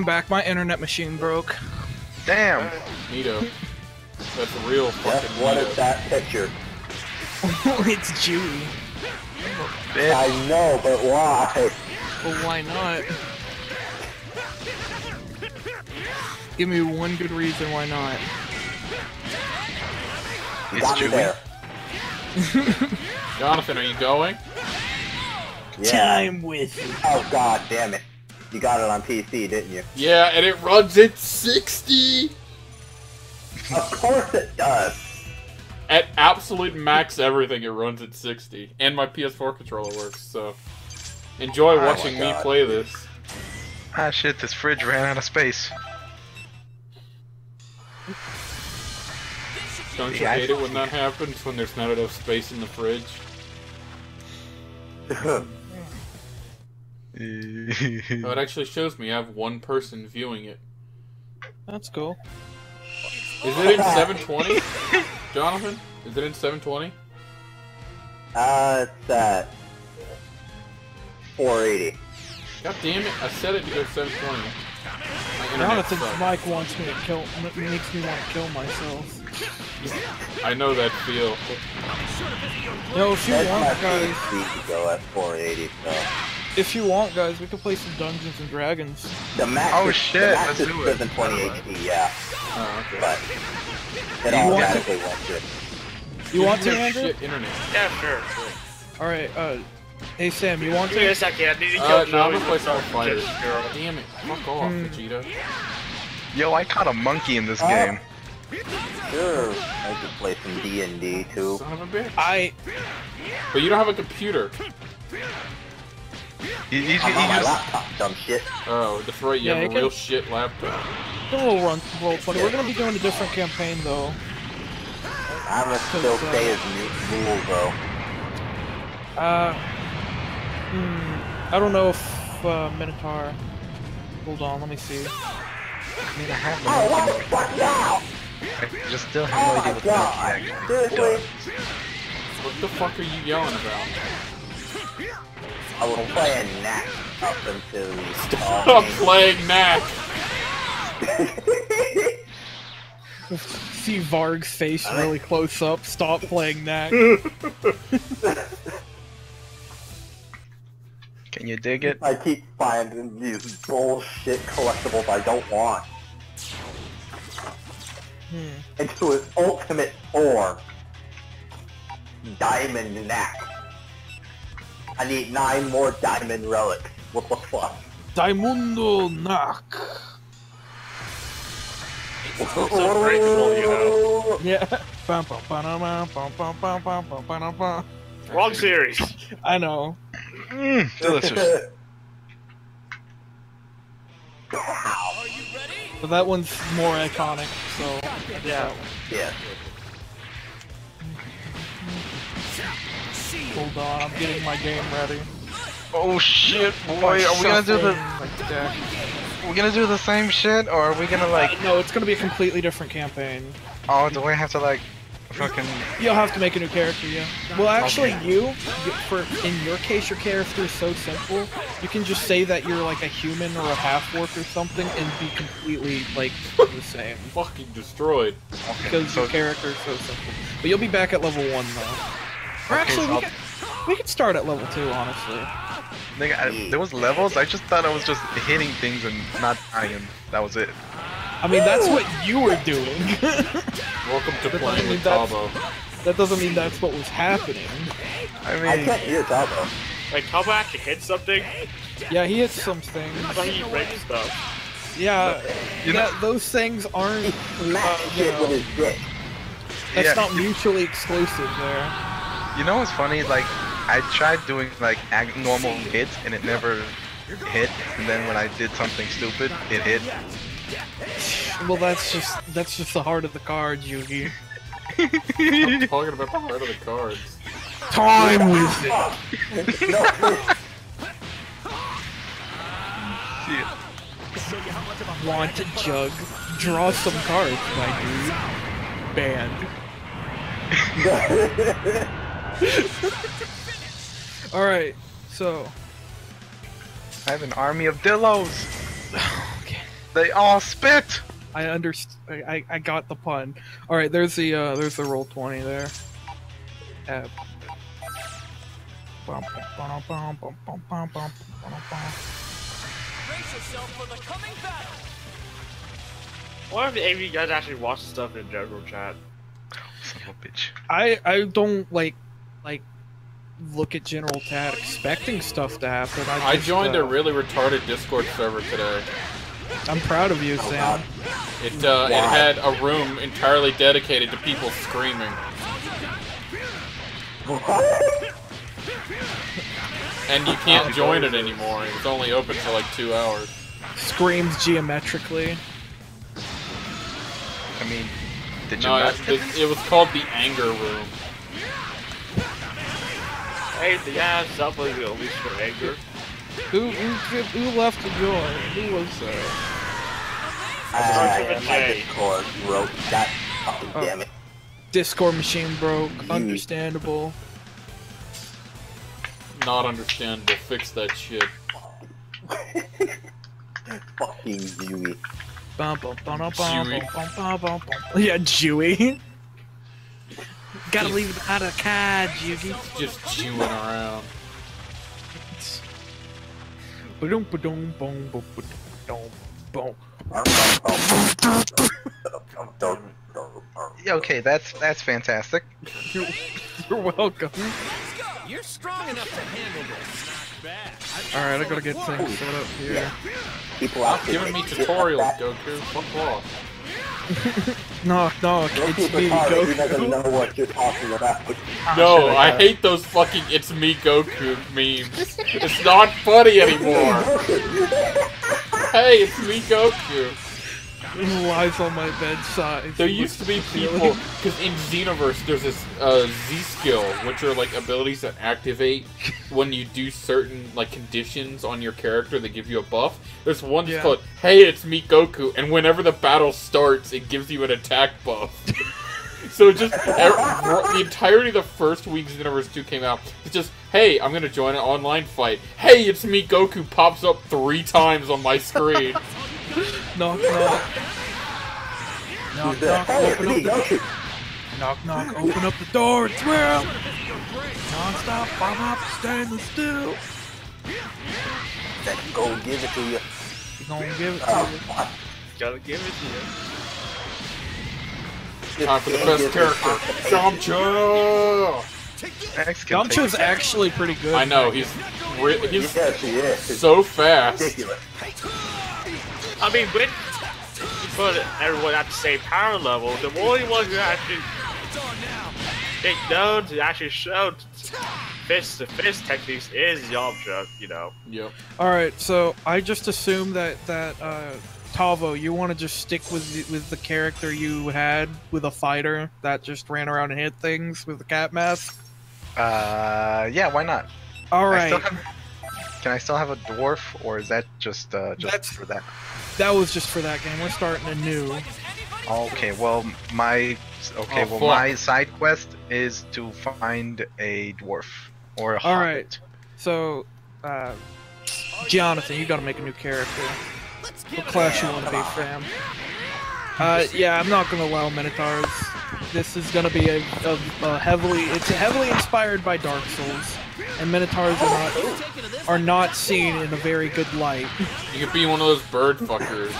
I'm back. My internet machine broke. Damn. Neato. That's real fucking What neato. is that picture? It's Chewie. I know, but why? Well, why not? Give me one good reason why not. You got me there. Jonathan, are you going? Yeah. Time with you. Oh god damn it. You got it on PC, didn't you? Yeah, and it runs at 60! Of course it does. At absolute max everything, it runs at 60. And my PS4 controller works, so... Enjoy watching me play this. Ah shit, this fridge ran out of space. Don't you hate it when that happens? When there's not enough space in the fridge? Oh, it actually shows me I have one person viewing it. That's cool. Is it in 720? Jonathan? Is it in 720? It's at 480. God damn it, I said it to go 720. My internet Jonathan's sucks. mic wants me to kill. Makes me want to kill myself. I know that feel. No, if you That's my want, guys. PC to go at 480, so... If you want, guys, we can play some Dungeons and Dragons. The max Oh, is, shit, the max let's is do it. 720 HD, yeah. Oh, okay. But it You want automatically went to... You want to, Your Andrew? shit internet. Yeah, sure. Alright, hey Sam, you want Give me to? a second. I need to No, kill I'm Joey gonna play some before fighters. Just girl. Damn it, fuck off, Vegeta. Yo, I caught a monkey in this Oh. game. Sure, I could play some D&D too. Son of a bitch. I But you don't have a computer. He I'm on my just... laptop, dumb shit. Oh, that's right, you Yeah, have you a can- real shit laptop. a little roll 20. We're gonna be doing a different campaign though. I'm gonna still stay as Mool though. I don't know if Minotaur. Hold on, let me see. I mean, I have the Oh, what monkey. the fuck now? I just still have Oh no my idea what the god, monkey actually seriously? does. What the fuck are you yelling about? I was playing Knack up until... Stop playing Knack! See Varg's face really close up. Stop playing Knack. Can you dig it? I keep finding these bullshit collectibles I don't want. Into his ultimate form. Diamond Knack. I need 9 more diamond relics. What the fuck? Daimundo Knack. So grateful, you know. Yeah. Bum, bum, ba-dum, bum, bum, bum, bum, bum, ba-dum, bum. Wrong series. I know. Delicious. But that one's more iconic, so. Yeah. Yeah. Hold on, I'm getting my game ready. Oh shit, boy, are we gonna do the... Shuffling my deck. We're gonna do the same shit, or are we gonna like... No, it's gonna be a completely different campaign. Oh, do I have to like... Fucking... You'll have to make a new character, yeah. Well, actually, in your case, your character is so simple. You can just say that you're like a human or a half-orc or something, and be completely like the same. Fucking destroyed. Because so- your character is so simple. But you'll be back at level 1 though. Or actually, so we could start at level 2, honestly. Nigga, there was levels? I just thought I was just hitting things and not dying. That was it. I mean, that's what you were doing. Welcome to playing mean with that's- Tabo. That doesn't mean that's what was happening. I I mean... can't hear Tabo. Like, Tubba actually hit something? Yeah, he hit some things. I thought he breaks stuff. Yeah, You know- those things aren't. Smack you shit know, with his dick. that's Yeah. not mutually exclusive there. You know what's funny? Like, I tried doing like normal hits and it never hit. And then when I did something stupid, it hit. Well, that's just the heart of the cards, Yugi. I'm talking about the heart of the cards. Time with it. No, Yeah. Want to jug? Draw some cards, my dude. Banned. Alright, so. I have an army of Dillos. Okay. They all spit! I got the pun. All right, there's the roll 20 there. What if any of you guys actually watch the stuff in general chat? Son of a bitch. I don't like look at general chat expecting stuff to happen. I joined a really retarded Discord server today. I'm proud of you, Sam. It had a room entirely dedicated to people screaming. And you can't join it anymore. It's only open for like 2 hours. Screams geometrically. I mean, did you No, not? it was called the Anger Room. Hey, yeah, something at least for anger. Who left to join? Who was there? My Discord broke. That fucking damn it. Discord machine broke. Understandable. Not understandable. Fix that shit. Fucking Dewey. Yeah, Jewy. Gotta leave it out of car, Jewy. Just chewing around. Yeah, okay, that's fantastic. You're welcome. You're strong enough to handle this. Alright, I gotta get things set up here. People out Giving me tutorials, Goku. Fuck off. Knock, Don't it's keep me, retarded. He doesn't Goku. know what you're talking about. No, I hate those fucking "It's me, Goku" memes. It's not funny anymore. Hey, it's me, Goku. Lies on my bedside. There used to be people, because in Xenoverse there's this Z-skill, which are like abilities that activate when you do certain like conditions on your character that give you a buff. There's one that's called, hey, it's me, Goku, and whenever the battle starts, it gives you an attack buff. So just, the entirety of the first week Xenoverse 2 came out, it's just, hey, I'm gonna join an online fight. Hey, it's me, Goku, pops up 3 times on my screen. Knock, knock. Knock, knock, open up the... Knock, knock, open up the door, it's real! Non-stop, I'm not standing still. Let's go give it to you. He's gonna give it to you. Gotta give it to you. Time for the best character, Yamcha! Yamcha's actually pretty good. I know, he's Yes, he is. It's so fast. ridiculous. I mean, when you put everyone at the same power level, the only one who actually take notes and actually showed fist-to-fist techniques is Yamcha, you know. Yep. Alright, so I just assume that Tavo, you want to just stick with the character you had with a fighter that just ran around and hit things with the cat mask? Yeah, why not? Alright. Can I still have a dwarf, or is that just for that? That was just for that game. We're starting anew. Okay, well, my side quest is to find a dwarf or a hobbit. Alright. So, Jonathan, you gotta make a new character. What class you wanna be, fam? Yeah, I'm not gonna allow Minotaurs. This is gonna be a heavily inspired by Dark Souls, and Minotaurs are not seen in a very good light. You could be one of those bird fuckers.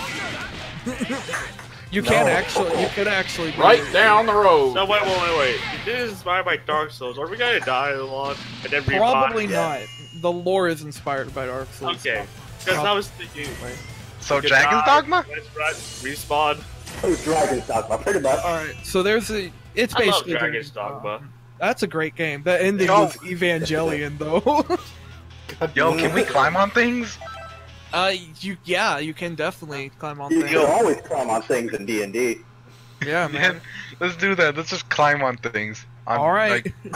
You could actually be Right down the road. No, wait. If this is inspired by Dark Souls, are we gonna die a lot and then revive? Probably not. The lore is inspired by Dark Souls. Okay, because I was thinking. So Dragon's Dogma? Respawn. Oh, Dragon's Dogma, pretty much. Alright, so there's it's I love basically Dragon's Dogma. That's a great game. The ending was Evangelion, though. Yo, can we climb on things? You can definitely climb on You things. can always climb on things in D&D. Yeah, man. Let's do that. Let's just climb on things. Alright. Like,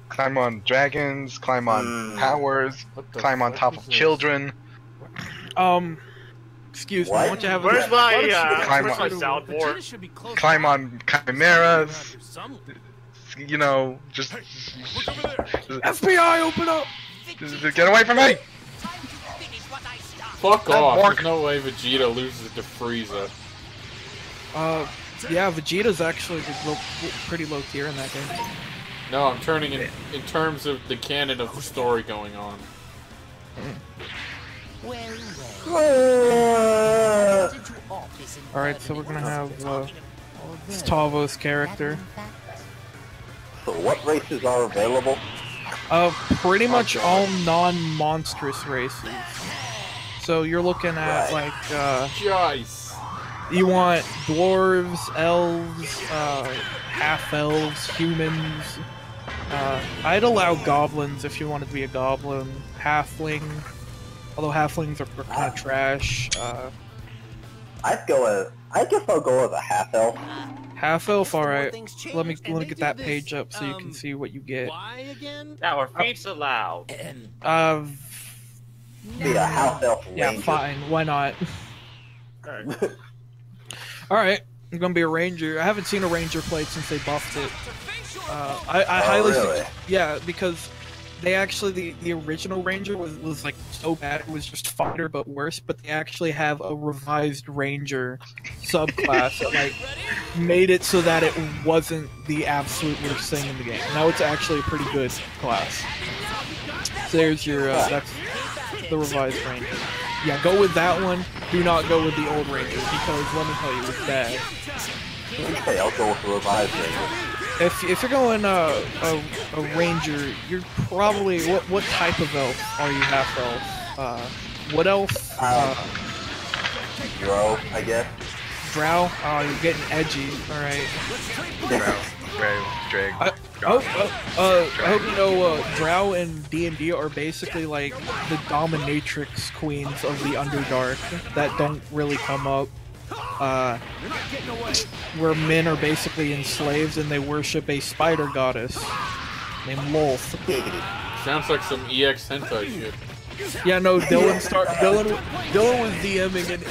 climb on dragons, climb on towers, climb on top of children. Excuse me, What? why don't you have Where's my Climb where's my on- soundboard? Climb on chimeras. You know, just FBI, open up! get away from me! Fuck off. Mark- There's no way Vegeta loses to Frieza. Yeah, Vegeta's actually pretty low tier in that game. No, I'm turning in terms of the canon of the story going on. Alright, so we're gonna have Tavo's character. So what races are available? Pretty much all non-monstrous races. So you're looking at like Jice. you want dwarves, elves, half-elves, humans. I'd allow goblins if you wanted to be a goblin. Halfling, although halflings are kind of trash. I guess I'll go with a half elf. Half-elf, alright. Let me get that page up so you can see what you get. Why again? Now our feet's allowed. Be a half elf Yeah, ranger. fine. Why not? Alright. Alright, I'm gonna be a ranger. I haven't seen a ranger played since they buffed it. I highly really? yeah, because they actually the original ranger was like so bad it was just fighter but worse, but they actually have a revised ranger subclass that like made it so that it wasn't the absolute worst thing in the game. Now it's actually a pretty good class. So there's your that's the revised ranger. Yeah, go with that one. Do not go with the old ranger because let me tell you, it's bad. Okay, I'll go with the revised ranger. If you're going a ranger, you're probably what type of elf are you? Half elf? What elf? Drow, I guess. Drow? Oh, you're getting edgy. All right. Drag. I hope you know Drow and D&D are basically like the dominatrix queens of the Underdark that don't really come up. Where men are basically enslaved and they worship a spider goddess named Lolth. Sounds like some EX hentai shit. Yeah, no, Dylan was DMing and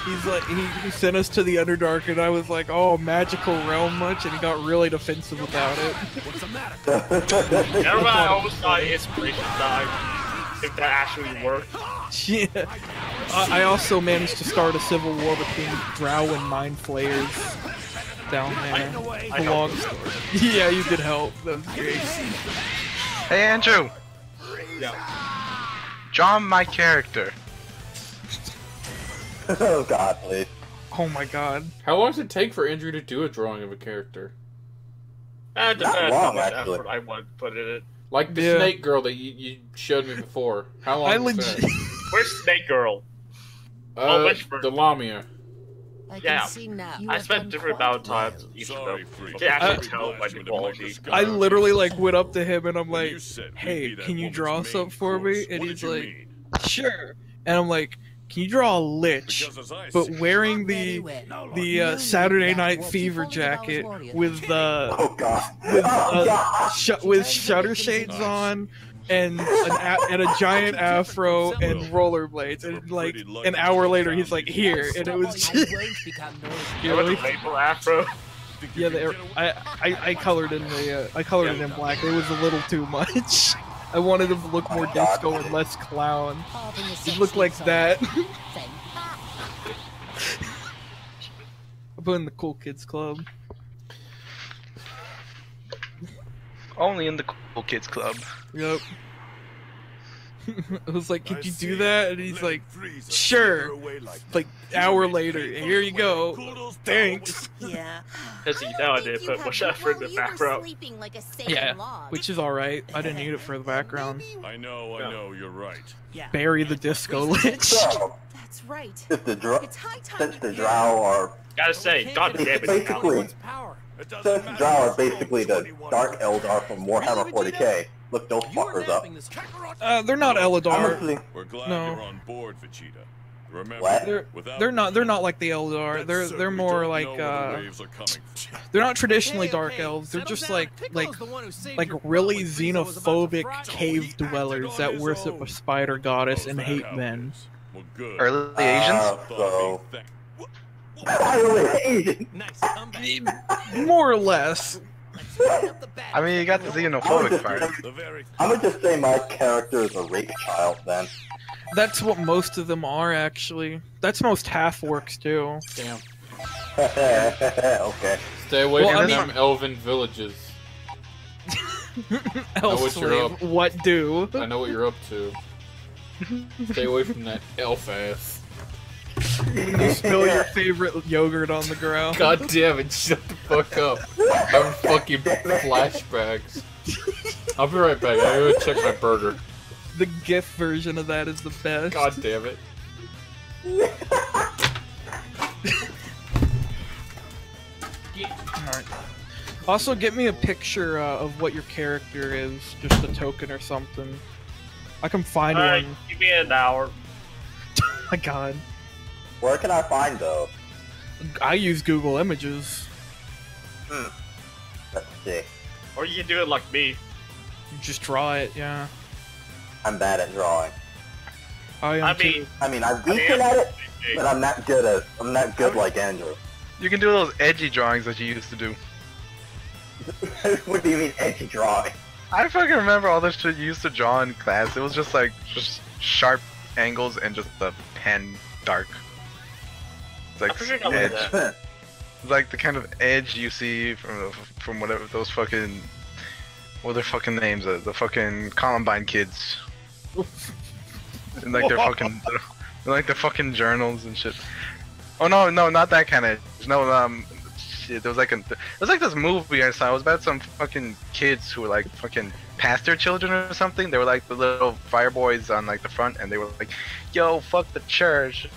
he's like he sent us to the Underdark and I was like, oh, magical realm much, and he got really defensive about it. What's the matter? Everybody always thought inspiration died. If that actually worked. Yeah. I also managed to start a civil war between Drow and Mind Flayers down there. I Long story. Yeah, you did help. That was great. Hey Andrew, Yeah. draw my character. Oh god, please. Oh my god. How long does it take for Andrew to do a drawing of a character? That depends long, how much actually. effort I want to put in it. Like the Yeah. snake girl that you showed me before. How long I was legit. that? Where's Snake Girl? Which version? The Lamia. Yeah. I spent different amount of time each of them to actually tell my quality. I literally like went up to him and I'm like, hey, can you draw something for me? And he's like, sure. And I'm like, can you draw a lich, but wearing the Saturday Night Fever jacket with Oh god. Oh god. with shutter shades on and a giant afro and rollerblades, and like an hour later he's like here, and it was just You know, with the maple afro. yeah. I colored in I colored it in black. It was a little too much. I wanted him to look more disco and less clown. He looked like that. I put in the Cool Kids Club. Only in the Cool Kids Club. Yep. I was like, could you do that? And he's like, sure. Like, hour later, here you go. Thanks. Yeah. Because you know I didn't put much effort in the background. Yeah, which is alright. I didn't need it for the background. I know, you're right. Bury the disco lich. So, That's right. since the Drow are Gotta say, god damn it, basically since the Drow are basically the Dark Eldar from Warhammer 40k. Look those fuckers up. They're not I'm Eldar. listening. We're glad No. you're on board, Vegeta. Remember, What? They're not like the Eldar. They're more like they're not traditionally dark elves. They're just like really xenophobic cave dwellers that worship a spider goddess and hate men. Well, good. Early Asians? So Early Asian. More or less. I mean, you got the xenophobic part. The very I'm gonna just say my character is a rape child then. That's what most of them are, actually. That's most half-orcs, too. Damn. Okay. Stay away Well, from I mean- them elven villages. Elf what you're slave, up. what do? I know what you're up to. Stay away from that elf ass. You spill your favorite yogurt on the ground. God damn it, shut the fuck up. I'm fucking flashbacks. I'll be right back, I gotta go check my burger. The GIF version of that is the best. God damn it. Alright. Also, get me a picture of what your character is, just a token or something. I can find Alright, one. give me an hour. Oh my god. Where can I find those? I use Google Images. Let's see. Or you can do it like me. You just draw it, yeah. I'm bad at drawing. I am I too. mean, I'm decent at it, but I'm not good like Andrew. You can do those edgy drawings that you used to do. What do you mean edgy drawing? I fucking remember all this shit you used to draw in class. It was just like sharp angles and just the pen dark. It's like I forget how it edge, was. like the kind of edge you see from whatever those fucking what are their fucking names? The fucking Columbine kids. And like their fucking journals and shit. Oh no, not that kind of. No, shit. There was like this movie I saw. It was about some fucking kids who were like fucking pastor children or something. They were like the little fire boys on like the front, and they were like, "Yo, fuck the church.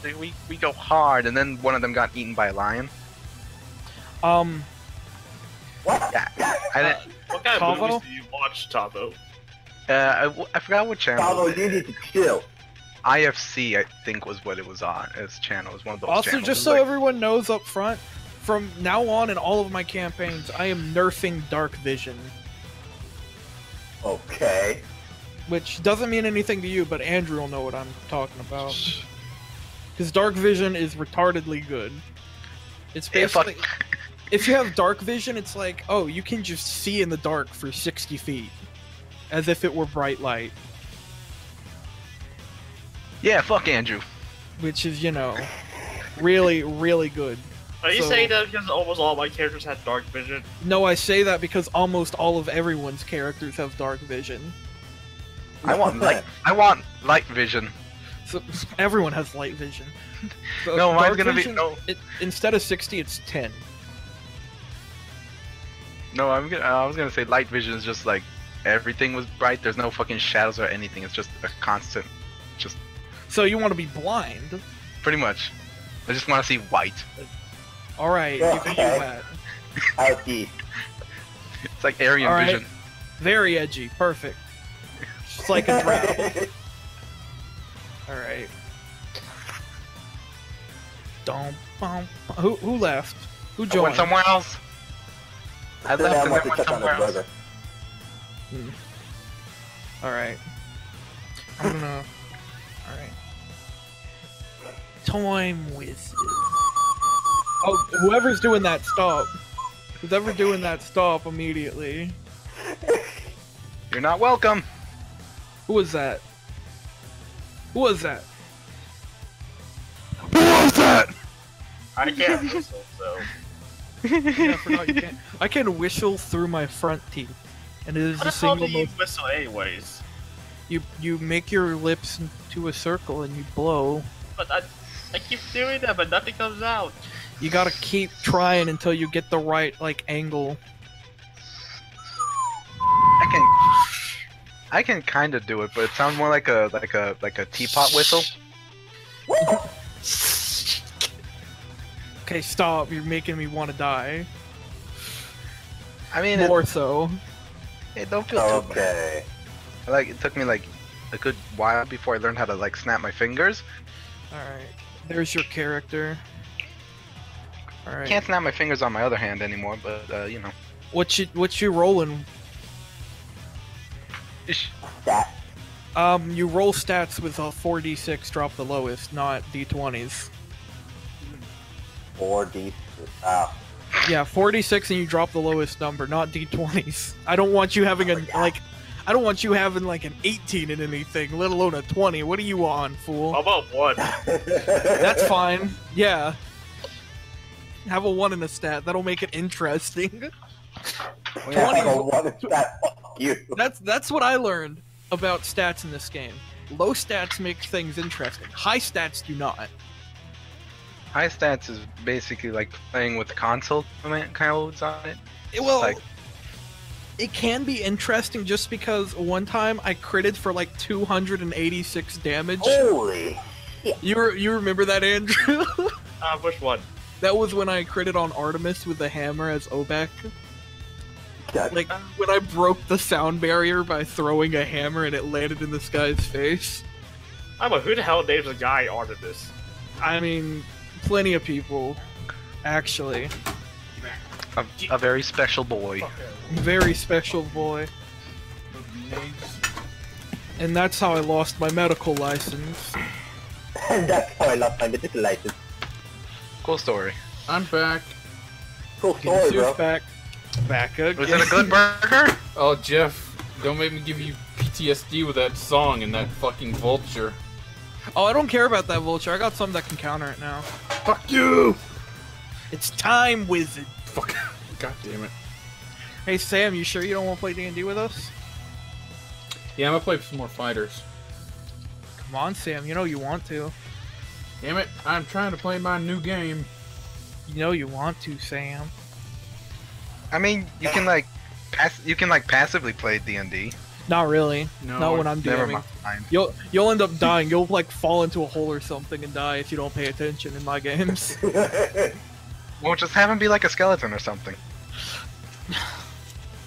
We go hard." And then one of them got eaten by a lion. What? Yeah, I didn't. What kind of Tavo? movies do you watch, Tavo? I forgot what channel. Paolo, you need to chill. IFC, I think, was what it was on. Its channel. It was one of those Also, channels. just It so was like- everyone knows up front, from now on in all of my campaigns, I am nerfing Dark Vision. Okay. Which doesn't mean anything to you, but Andrew will know what I'm talking about. Because Dark Vision is retardedly good. It's Yeah, fuck. basically... If you have Dark Vision, it's like, oh, you can just see in the dark for 60 feet. As if it were bright light. Yeah, fuck Andrew. Which is, you know, really, really good. Are you So- saying that because almost all my characters had dark vision? No, I say that because almost all of everyone's characters have Dark Vision. I want light vision. So everyone has light vision. So No, mine's Dark gonna be- Vision, no. Instead of 60, it's 10. No, I was gonna say light vision is just like everything was bright. There's no fucking shadows or anything. It's just a constant, just So you want to be blind? pretty much. I just want to see white. All right, Yeah, you can do okay. that. I'll see. It's like Aryan All right. vision. Very edgy. Perfect. Just like a drow. All right. Don't. Who left? Who I went joined? somewhere else. I Sit left down and while then you went check on the somewhere else. burger. All right. I'm gonna. All right. Time wizard. Oh, whoever's doing that, stop. Who's ever doing that, stop immediately. You're not welcome. Who was that? Who was that? Who was that? I can't whistle, so. Yeah, I forgot you can't. I can whistle through my front teeth, and it is What the the hell do single you most. whistle anyways? You make your lips into a circle and you blow. But I keep doing that, but nothing comes out. You gotta keep trying until you get the right like angle. I can kind of do it, but it sounds more like a teapot whistle. Okay, stop. You're making me want to die. I mean, More so. it don't feel too bad. Okay. Like it took me like a good while before I learned how to like snap my fingers. Alright. There's your character. Alright. Can't snap my fingers on my other hand anymore, but you know. What you rolling? Ish. That. You roll stats with a 4d6 drop the lowest, not d20s. 4D. Ah. Yeah, 46 and you drop the lowest number, not D20s. I don't want you having I don't want you having like an 18 in anything, let alone a 20. What are you on, fool? How about 1? That's fine. Yeah. Have a 1 in the stat. That'll make it interesting. Fuck you. That's what I learned about stats in this game. Low stats make things interesting. High stats do not. High stats is basically like playing with console codes on it. Well, Like- it can be interesting just because one time I critted for like 286 damage. Holy. You remember that, Andrew? Which one? That was when I critted on Artemis with the hammer as Obek. That, Like, when I broke the sound barrier by throwing a hammer and it landed in this guy's face. Who the hell names a guy Artemis? I mean, plenty of people, actually. A very special boy. Very special boy. And that's how I lost my medical license. and that's how I lost my medical license. Cool story. I'm back. Cool Getting story, Soof bro. back again. Was it a good burger? Oh, Jeff, don't make me give you PTSD with that song and that fucking vulture. Oh, I don't care about that vulture. I got something that can counter it now. Fuck you! It's time, wizard. Fuck. God damn it. Hey, Sam, you sure you don't want to play D&D with us? Yeah, I'm gonna play some more fighters. Come on, Sam. You know you want to. Damn it, I'm trying to play my new game. You know you want to, Sam. I mean, you can like passively play D&D. Not really. No, Not when I'm Never DMing. mind. You'll end up dying. You'll like fall into a hole or something and die if you don't pay attention in my games. Well, just have him be like a skeleton or something.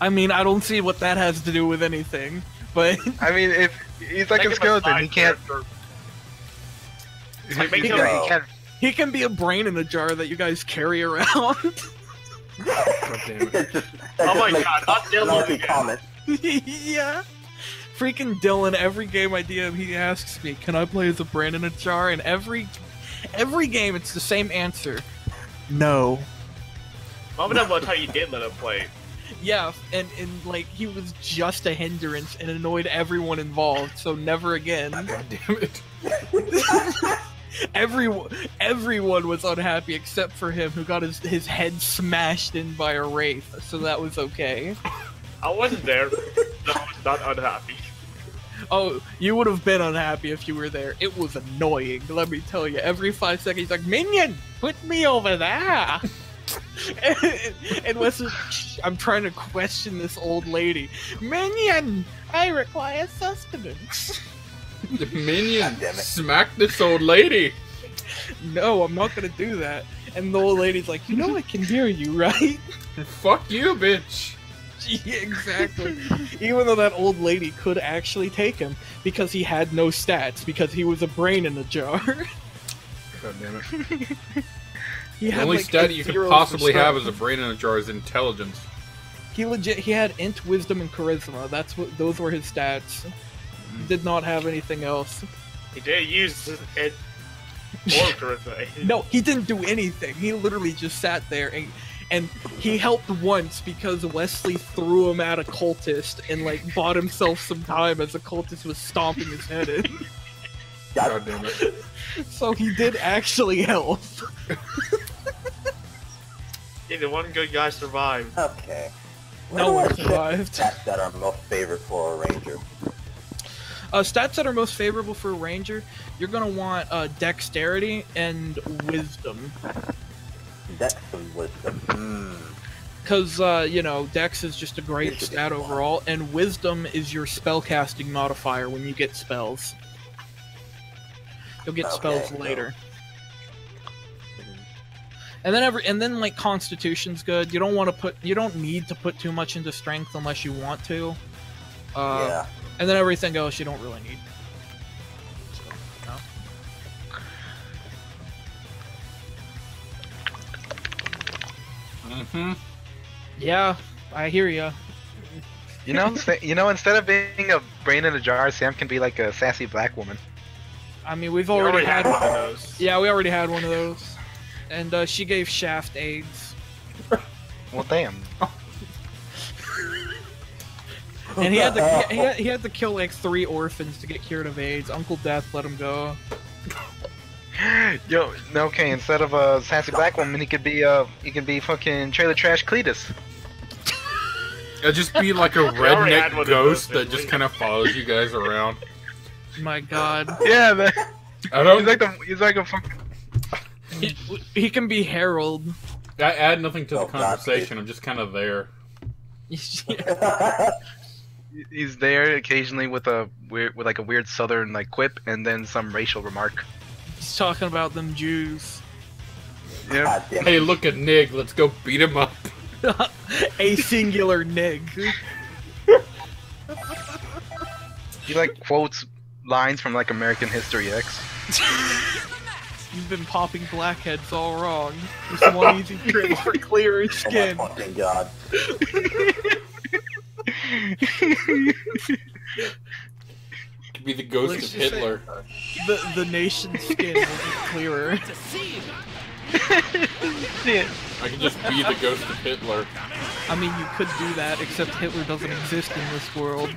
I mean, I don't see what that has to do with anything, but I mean, if he's like Make a him skeleton, side he can't. character. He, make he him- can't. he can be a brain in a jar that you guys carry around. God damn it. It's just, Oh my like god, not Dylan lousy again. comment. Yeah. Freaking Dylan, every game I DM, he asks me, can I play as a brain in a jar? And every game, it's the same answer. No. Mom and Dad will tell you did let him play. Yeah, and like, he was just a hindrance and annoyed everyone involved, so never again. God damn it. Everyone was unhappy except for him, who got his head smashed in by a wraith, so that was okay. I wasn't there. So I was not unhappy. Oh, you would have been unhappy if you were there. It was annoying, let me tell you. Every 5 seconds, he's like, Minion, put me over there! and Wes is, I'm trying to question this old lady. Minion, I require sustenance. The minion God damn it. smack this old lady. No, I'm not gonna do that. And the old lady's like, you know I can hear you, right? Fuck you, bitch. Yeah, exactly. Even though that old lady could actually take him because he had no stats, because he was a brain in a jar. God damn it. He The had, only like, stat a you could 0 possibly for have strength. as a brain in a jar is intelligence. He had int, wisdom, and charisma. Those were his stats. He did not have anything else. He did use it or charisma. No, he didn't do anything. He literally just sat there and he helped once because Wesley threw him at a cultist and like bought himself some time as the cultist was stomping his head in. God damn it. So he did actually help. Yeah, the one good guy survived. Okay. No one Where do I survived. check Stats that are most favorite for a ranger. Stats that are most favorable for a ranger, you're gonna want dexterity and wisdom. Dex and wisdom. Because, you know, dex is just a great stat overall, and wisdom is your spellcasting modifier when you get spells. You'll get spells Okay. later. And then like constitution's good. You don't need to put too much into strength unless you want to. Yeah. And then everything else you don't really need. So, you know. Mm-hmm. Yeah, I hear ya. You know, instead of being a brain in a jar, Sam can be like a sassy black woman. I mean, we've We already had one of those. Yeah, we already had one of those. And she gave Shaft AIDS. Well, damn. And he had he had to kill like 3 orphans to get cured of AIDS. Uncle Death let him go. Yo, okay, instead of sassy black woman, he could be fucking trailer trash Cletus. It'd just be like a already had one redneck of ghost those, that just kind of follows you guys around. My God. Yeah, man. I don't. He's like a fucking. He can be Harold. I add nothing to the Oh, God, conversation. I'm just kind of there. He's there occasionally with a weird southern like quip and then some racial remark. He's talking about them Jews. Yeah. God damn it. Hey, look at Nig. Let's go beat him up. A singular nig. He like quotes lines from like American History X. You've been popping blackheads all wrong. There's one easy trick for clearer Oh skin. my fucking god. Could be the ghost Let's of just say- Hitler. The nation's skin will be clearer. I can just be the ghost of Hitler. I mean, you could do that, except Hitler doesn't exist in this world.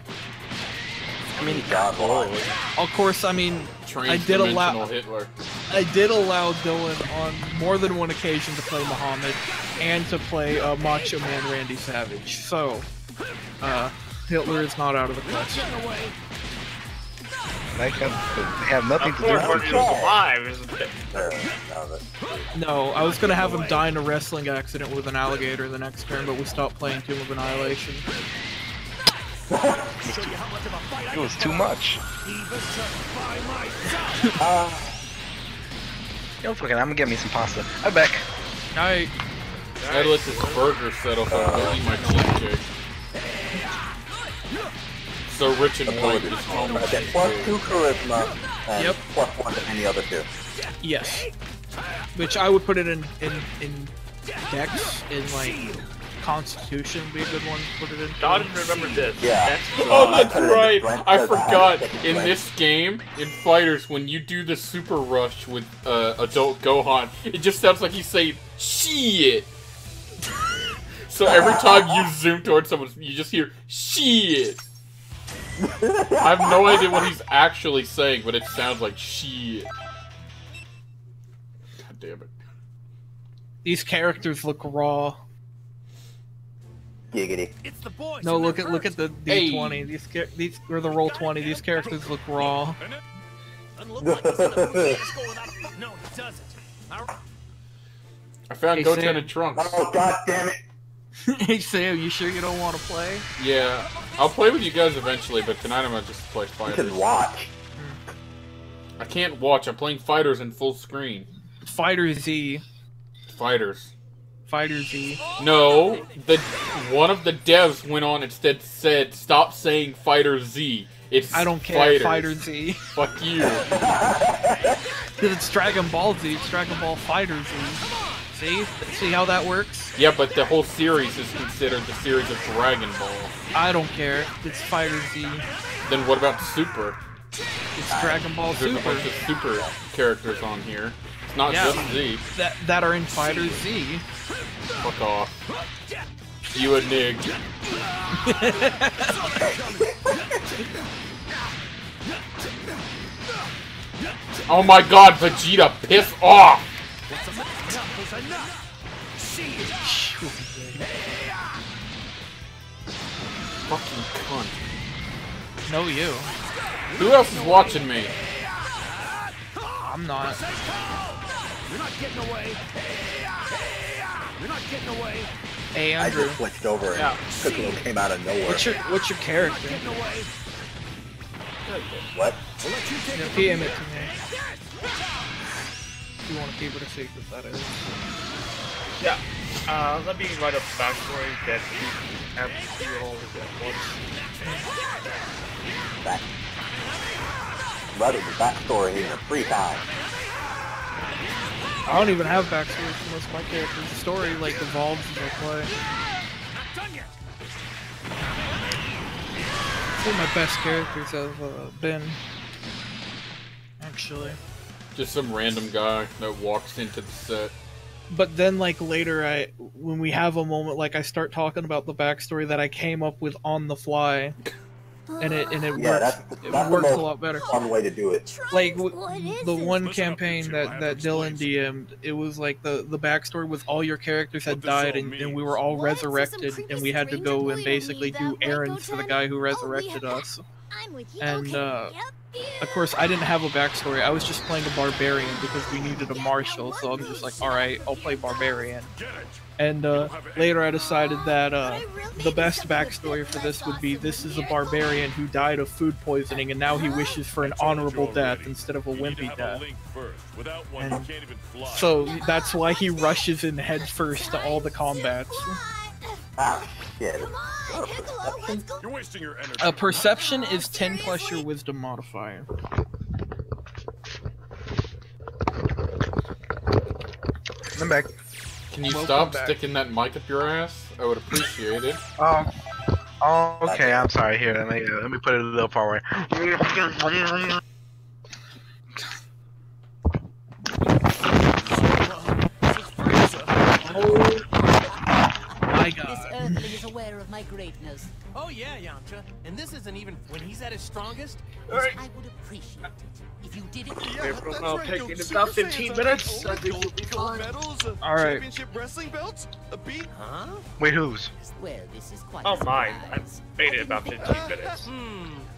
I mean, God, boy. Of course, I mean, I did allow Hitler. Dylan on more than one occasion to play Muhammad and to play Macho Man Randy Savage. So, Hitler is not out of the question. they have nothing to do Unfortunately, with he each was other. alive, isn't it? There, now that- No, I was gonna have him die in a wrestling accident with an alligator the next turn, but we stopped playing Tomb of Annihilation. It was too much. Yo, fucking, I'm gonna get me some pasta. I'm back. I I let this burger settle so I don't eat my cheesecake. So rich and white, this home is Okay, +2 charisma and Yep. +1 to any other 2. yes, which I would put it in Dex in like Constitution would be a good one to put it in. Dodge remember this. Yeah. That's Oh, that's I put it in right! Brent I because I forgot. had to pick In Brent. this game, in FighterZ, when you do the super rush with adult Gohan, it just sounds like he's saying, shit! So every time you zoom towards someone, you just hear, shit! I have no idea what he's actually saying, but it sounds like shit. God damn it. These characters look raw. Giggity. No, look at the D20. These or the roll 20. These characters look raw. I found Hey, Goten Sam. in Trunks. Oh, god damn it. Hey Sam, you sure you don't want to play? Yeah, I'll play with you guys eventually, but tonight I'm gonna just play You FighterZ. can watch. I can't watch. I'm playing FighterZ in full screen. FighterZ. FighterZ. FighterZ. No, one of the devs went on instead said, "Stop saying FighterZ. It's I don't care. FighterZ. FighterZ. Fuck you." Because it's Dragon Ball Z. It's Dragon Ball FighterZ. See? See how that works? Yeah, but the whole series is considered the series of Dragon Ball. I don't care. It's FighterZ. Then what about Super? It's Dragon Ball There's a Super. bunch of Super characters on here. It's not Yeah. just Z. That are in FighterZ. Fuck off. You a nig. Oh my god, Vegeta, piss off! Fucking cunt. No, you. Who else is watching me? I'm not. Hey, I Andrew. just switched over and Yeah. Piccolo came out of nowhere. What's your character? What? Yeah, PM it to me. If you want to keep it a secret, that is. Yeah. Let me write a backstory that you have to do all of at once. Back. Writing the backstory in your free time. I don't even have backstory for most of my characters. The story like evolves as I play. Some of my best characters have been. Actually. Just some random guy that walks into the set. but then like later, when we have a moment, like I start talking about the backstory that I came up with on the fly, and it Yeah, works a lot better. Fun way to do it. Like the one campaign that Dylan DM'd, it was like the backstory was all your characters had died and we were all resurrected, and we had to go and basically do errands for the guy who resurrected us. And of course, I didn't have a backstory. I was just playing a barbarian because we needed a marshal, so I'm just like, alright, I'll play barbarian. And later I decided that the best backstory for this would be, this is a barbarian who died of food poisoning, and now he wishes for an honorable death instead of a wimpy death. And so that's why he rushes in headfirst to all the combats. Ah, shit. You're wasting your energy. Perception is 10 plus your wisdom modifier. I'm back. Can you Welcome stop back. sticking that mic up your ass? I would appreciate it. Oh, okay. I'm sorry. Here, let me put it a little far away. My This god. earthling is aware of my greatness. Oh yeah, Yamcha. And this isn't even when he's at his strongest. I would appreciate it if you did it. I'll take in about 15 minutes. I think we'll be Gold fine. medals, Alright. championship wrestling belts, a beat. Huh? Wait, who's? Well, this is quite. Oh, a mine. I surprise. made it about 15 minutes.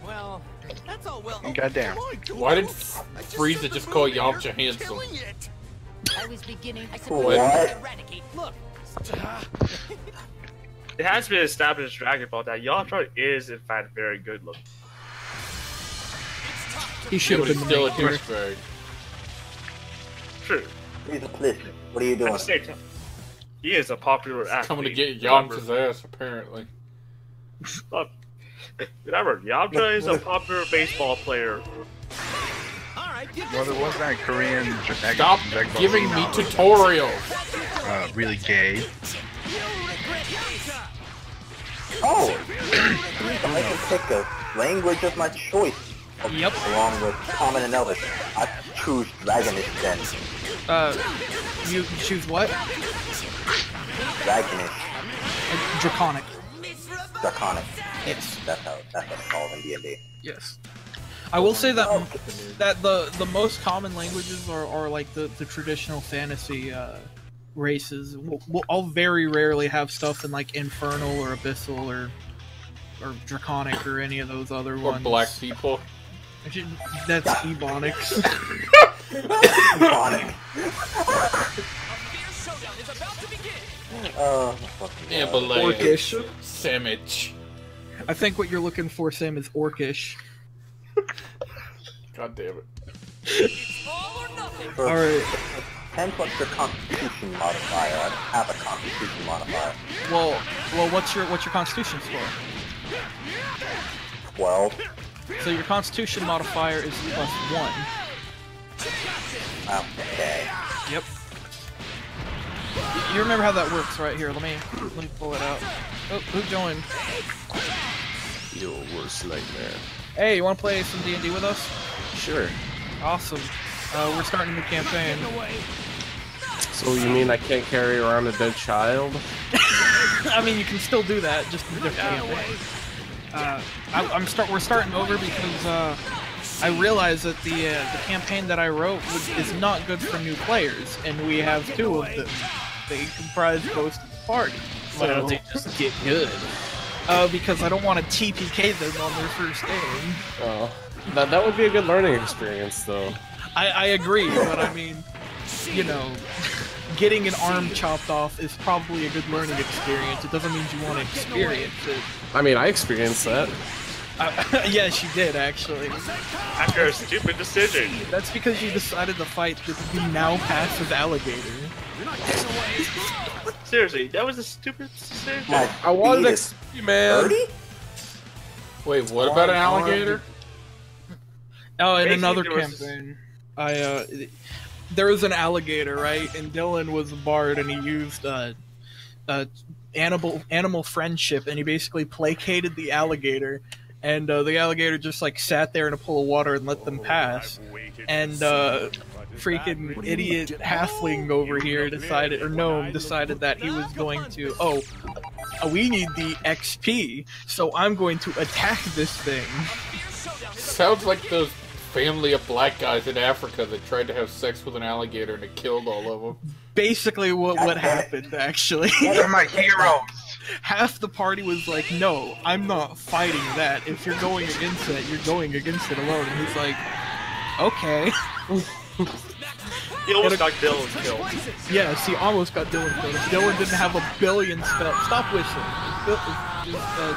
Well, that's all well. Goddamn. Why did Frieza just call Yamcha handsome? I was beginning to What? eradicate. Look, It has been established in Dragon Ball that Yamcha is, in fact, very good looking. He Yeah, should but have he's been still a the main douchebag. True. Jesus, listen. What are you At doing? the same time, he is a popular athlete. Coming to get Yamcha's ass, apparently. Remember, Yamcha is a popular baseball player. All right, get Well, there was that Korean Dragon Stop Dragon Ball giving Z me novel. tutorials! Really gay. Oh! I can pick a language of my choice. Yep. Along with Common and Elvish. I choose Dragonish then. You choose what? Dragonish. Draconic. Draconic. Yes. That's how it's called in D&D. Yes. I will say that the most common languages are like the traditional fantasy races. I'll very rarely have stuff in like Infernal or Abyssal or Draconic or any of those other Or ones. black people. Actually, that's Ebonics. Draconic. Fucking hell. Ambalaya. Orcish. Samich. I think what you're looking for, Sam, is Orcish. God damn it. For Alright. 10 plus your Constitution modifier. I don't have a Constitution modifier. Well, what's your Constitution score? 12. So your Constitution modifier is +1. Okay. Yep. You remember how that works, right? Here, let me pull it out. Oh, who joined? Your worst nightmare. Hey, you want to play some D&D with us? Sure. Awesome. We're starting a new campaign. So you mean I can't carry around a dead child? I mean, you can still do that, just in a different campaign. We're starting over because I realized that the campaign that I wrote is not good for new players, and we have 2 of them. They comprise most of the party. Why don't they just get good? Because I don't want to TPK them on their first game. Oh, that would be a good learning experience, though. I agree, but I mean, you know, getting an arm chopped off is probably a good learning experience. It doesn't mean you want to experience it. I mean, I experienced that. Yes, you did, actually. After a stupid decision. That's because you decided to fight the now passive alligator. Seriously, that was a stupid decision. My I wanted speed XP, is man. 30? Wait, what about an alligator? Oh, in Basically, another there was- campaign, there was an alligator, right? And Dylan was a bard, and he used animal friendship, and he basically placated the alligator, and the alligator just like sat there in a pool of water and let them pass. And freaking idiot halfling over here decided, or gnome decided that he was going to, we need the XP, so I'm going to attack this thing. Sounds like those family of black guys in Africa that tried to have sex with an alligator and it killed all of them. Basically what happened, actually. They're my heroes. Half the party was like, no, I'm not fighting that. If you're going against it, you're going against it alone. And he's like, okay. He almost got Dylan killed. Yes, he almost got Dylan killed. If Dylan didn't have a billion spells. Stop whistling.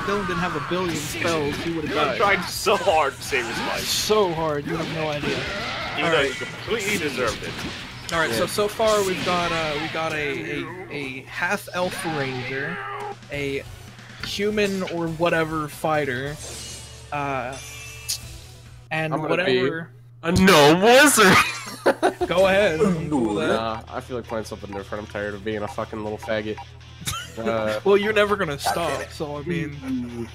Dylan didn't have a billion spells, he would have died. He tried so hard to save his life. So hard, you have no idea. Even though he completely deserved it. Alright, so far we've got a half elf ranger, a human or whatever fighter, and whatever. A gnome wizard! Go ahead. Nah, I feel like playing something different. I'm tired of being a fucking little faggot. Well, you're never gonna stop, so I mean.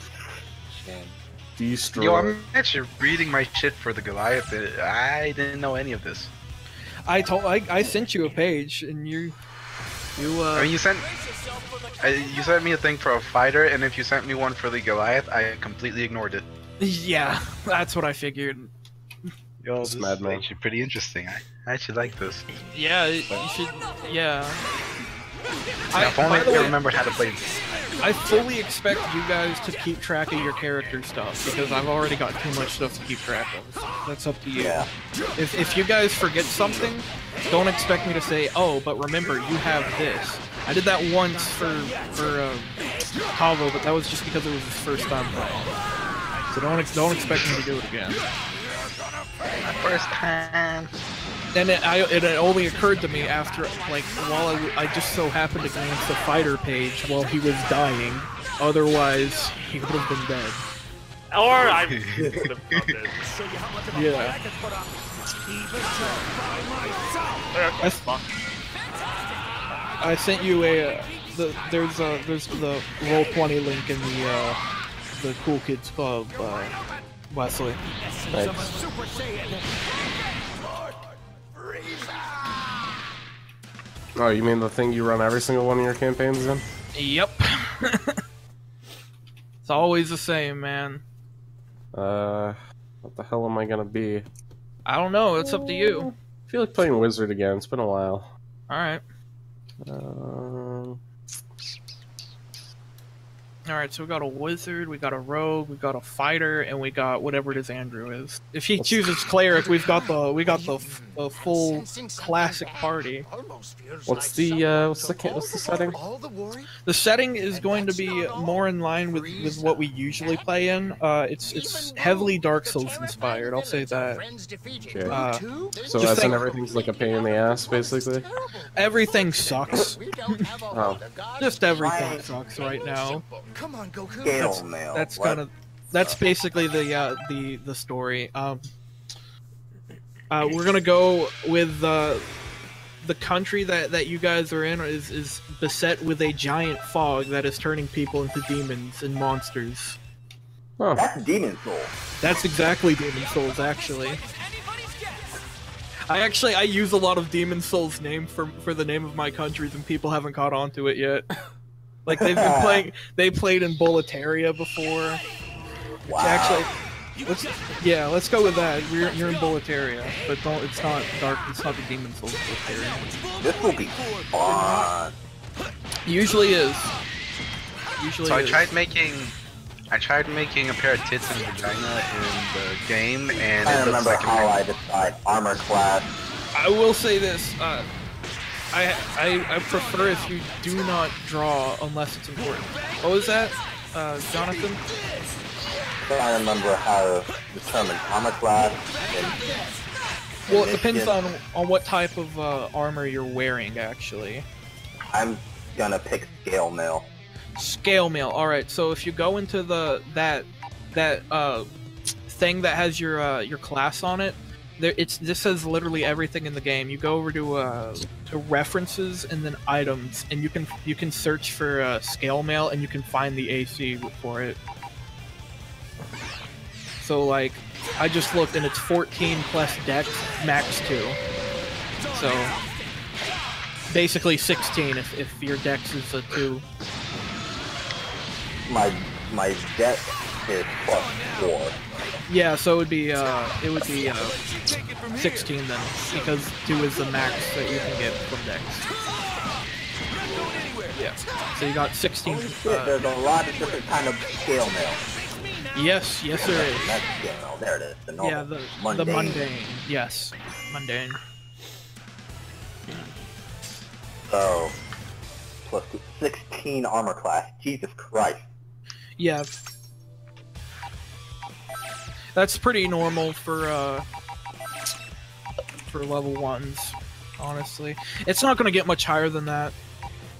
Destroy. Yo, I'm actually reading my shit for the Goliath. I didn't know any of this. I sent you a page, and you I mean, you sent me a thing for a fighter, and if you sent me one for the Goliath, I completely ignored it. Yeah, that's what I figured. Yo, this is actually pretty interesting. I actually like this. Yeah, you should. Yeah. If only I remembered how to play. I fully expect you guys to keep track of your character stuff, because I've already got too much stuff to keep track of. That's up to you. Yeah. If you guys forget something, don't expect me to say, oh, but remember, you have this. I did that once for Tavo, but that was just because it was his first time playing. So don't expect me to do it again. My first time. And it only occurred to me after, like, while I just so happened to glance the fighter page while he was dying. Otherwise, he would have been dead. Or I would have done it. Yeah. I sent you there's the Roll20 link in the Cool Kids Club, Wesley. Thanks. Oh, you mean the thing you run every single one of your campaigns in? Yep. It's always the same, man. What the hell am I gonna be? I don't know, it's up to you. I feel like playing wizard again. It's been a while. Alright. Alright, so we got a wizard, we got a rogue, we got a fighter, and we got whatever it is Andrew is. If he chooses cleric, we've got the full classic party. What's the setting? The setting is going to be more in line with what we usually play in. It's heavily Dark Souls inspired, I'll say that. Okay. So as in everything's like a pain in the ass, basically? Everything sucks. Oh. Just everything sucks right now. Come on, Goku. That's basically the story. We're gonna go with the country that you guys are in is beset with a giant fog that is turning people into demons and monsters. Oh. That's Demon Soul. That's exactly Demon Souls, actually. I use a lot of Demon Souls name for the name of my countries, and people haven't caught on to it yet. Like they've been playing. They played in Boletaria before. Wow. Actually, let's go with that. You're in Boletaria, but it's not dark. It's not the Demon Souls Boletaria. This will be fun. Usually is. Usually. So is. I tried making a pair of tits and vagina in the game, and I it looks remember like how I decide armor class. I will say this. I prefer if you do not draw unless it's important. What was that, Jonathan? I remember how to determine armor class. Well, it depends on what type of armor you're wearing, actually. I'm gonna pick Scale Mail. Scale Mail. All right. So if you go into that thing that has your class on it, this says literally everything in the game. You go over to references and then items, and you can search for Scale Mail, and you can find the AC for it. So like, I just looked, and it's 14 plus Dex, max 2. So basically 16 if your dex is a 2. My dex is +4. Yeah, so it would be 16 then, because 2 is the max that you can get from dex. Yeah. So you got 16. There's a lot of different kind of scale mail. Yes, there is. That's scale mail. There it is. The normal. Yeah, the mundane. mundane. Yes, mundane. So, plus 16 armor class. Jesus Christ. Yeah. That's pretty normal for level 1s, honestly. It's not gonna get much higher than that.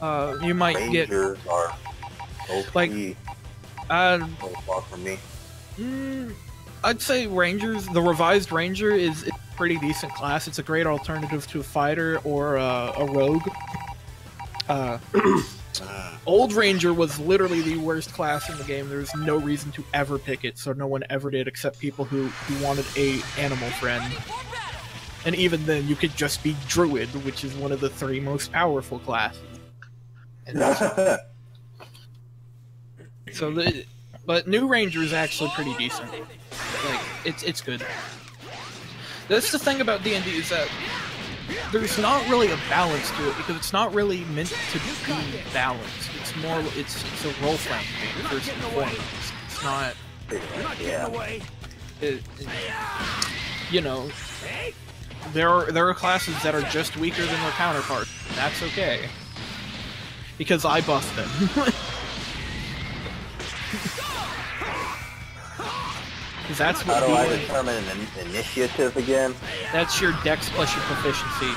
You might Rangers are OP. like so far from me. I'd say Rangers, the revised Ranger is a pretty decent class. It's a great alternative to a fighter or a rogue. Old Ranger was literally the worst class in the game. There's no reason to ever pick it, so no one ever did except people who wanted a animal friend. And even then, you could just be Druid, which is one of the 3 most powerful classes. But new Ranger is actually pretty decent. Like, it's good. That's the thing about D&D is that there's not really a balance to it because it's not really meant to be balanced. It's more, it's a role-playing game first and foremost. It's not. You know, there are classes that are just weaker than their counterparts. And that's okay, because I buffed them. That's what. How do I determine an initiative again? That's your dex plus your proficiency.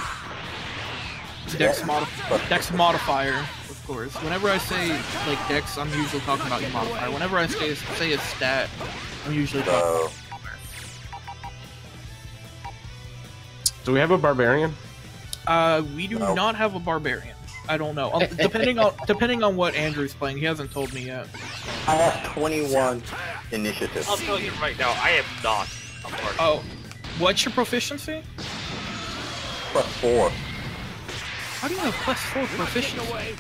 Dex modifier, of course. Whenever I say like dex, I'm usually talking about your modifier. Whenever I say a stat, I'm usually talking. Do we have a barbarian? We do not have a barbarian. I don't know. Depending on what Andrew's playing, he hasn't told me yet. I have 21 initiative. I'll tell you right now, I am not a part. Oh, what's your proficiency? +4. How do you have +4 proficiency?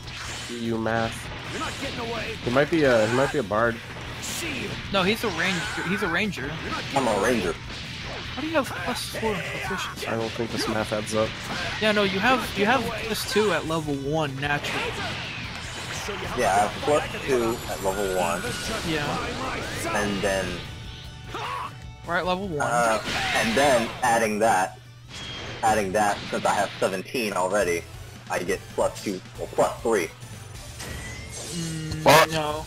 You math. He might be a bard. No, he's a ranger. I'm a ranger. How do you have +4 proficiency? I don't think this math adds up. Yeah, no, you have +2 at level 1 naturally. Yeah, I have +2 at level 1. Yeah. And then. We're at level 1. And then adding that, since I have 17 already, I get +2 or +3. No.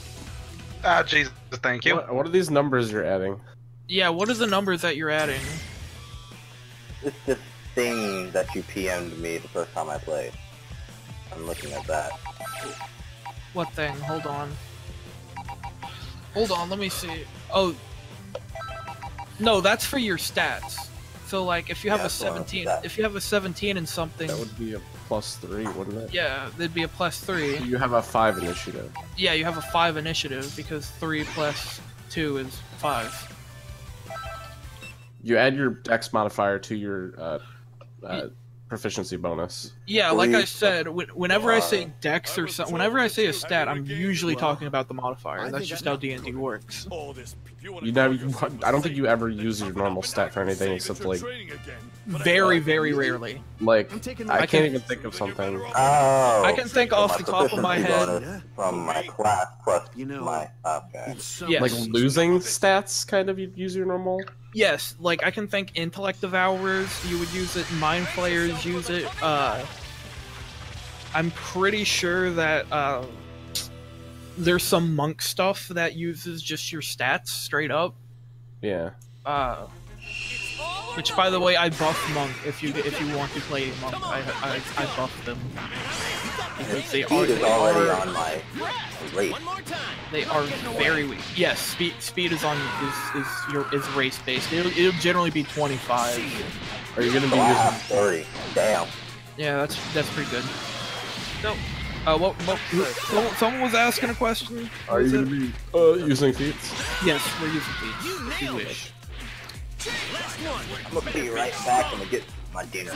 Ah, Jesus, thank you. What are these numbers you're adding? Yeah, what are the numbers that you're adding? It's this thing that you PM'd me the first time I played. I'm looking at that. What thing? Hold on. Hold on, let me see. Oh. No, that's for your stats. So like if you have a 17 and something, that would be a +3, wouldn't it? Yeah, that'd be a +3. You have a 5 initiative. Yeah, you have a 5 initiative because 3 + 2 is 5. You add your dex modifier to your proficiency bonus. Yeah, like I said, whenever I say dex or whenever I say a stat, I'm usually talking about the modifier. That's just how D&D works. I don't think you ever use your normal stat for anything except like very, very rarely. Like I can't even think of something. Oh, I can think off the top of my head from my class plus my Yes. Like losing stats, kind of. You use your normal. Yes, like I can think intellect devourers, you would use it, mind flayers use it, I'm pretty sure that there's some monk stuff that uses just your stats straight up. Yeah. Which by the way, I buff monk if you want to play monk. I buff them. Because they are already on my rate. They are very weak. Yes, speed is on is race based. It'll generally be 25. Are you gonna be using 30? Damn. Yeah, that's pretty good. No. Someone was asking a question. Are you gonna be using feats? Yes, we're using feats. If you wish. I'm gonna be right back and get my dinner.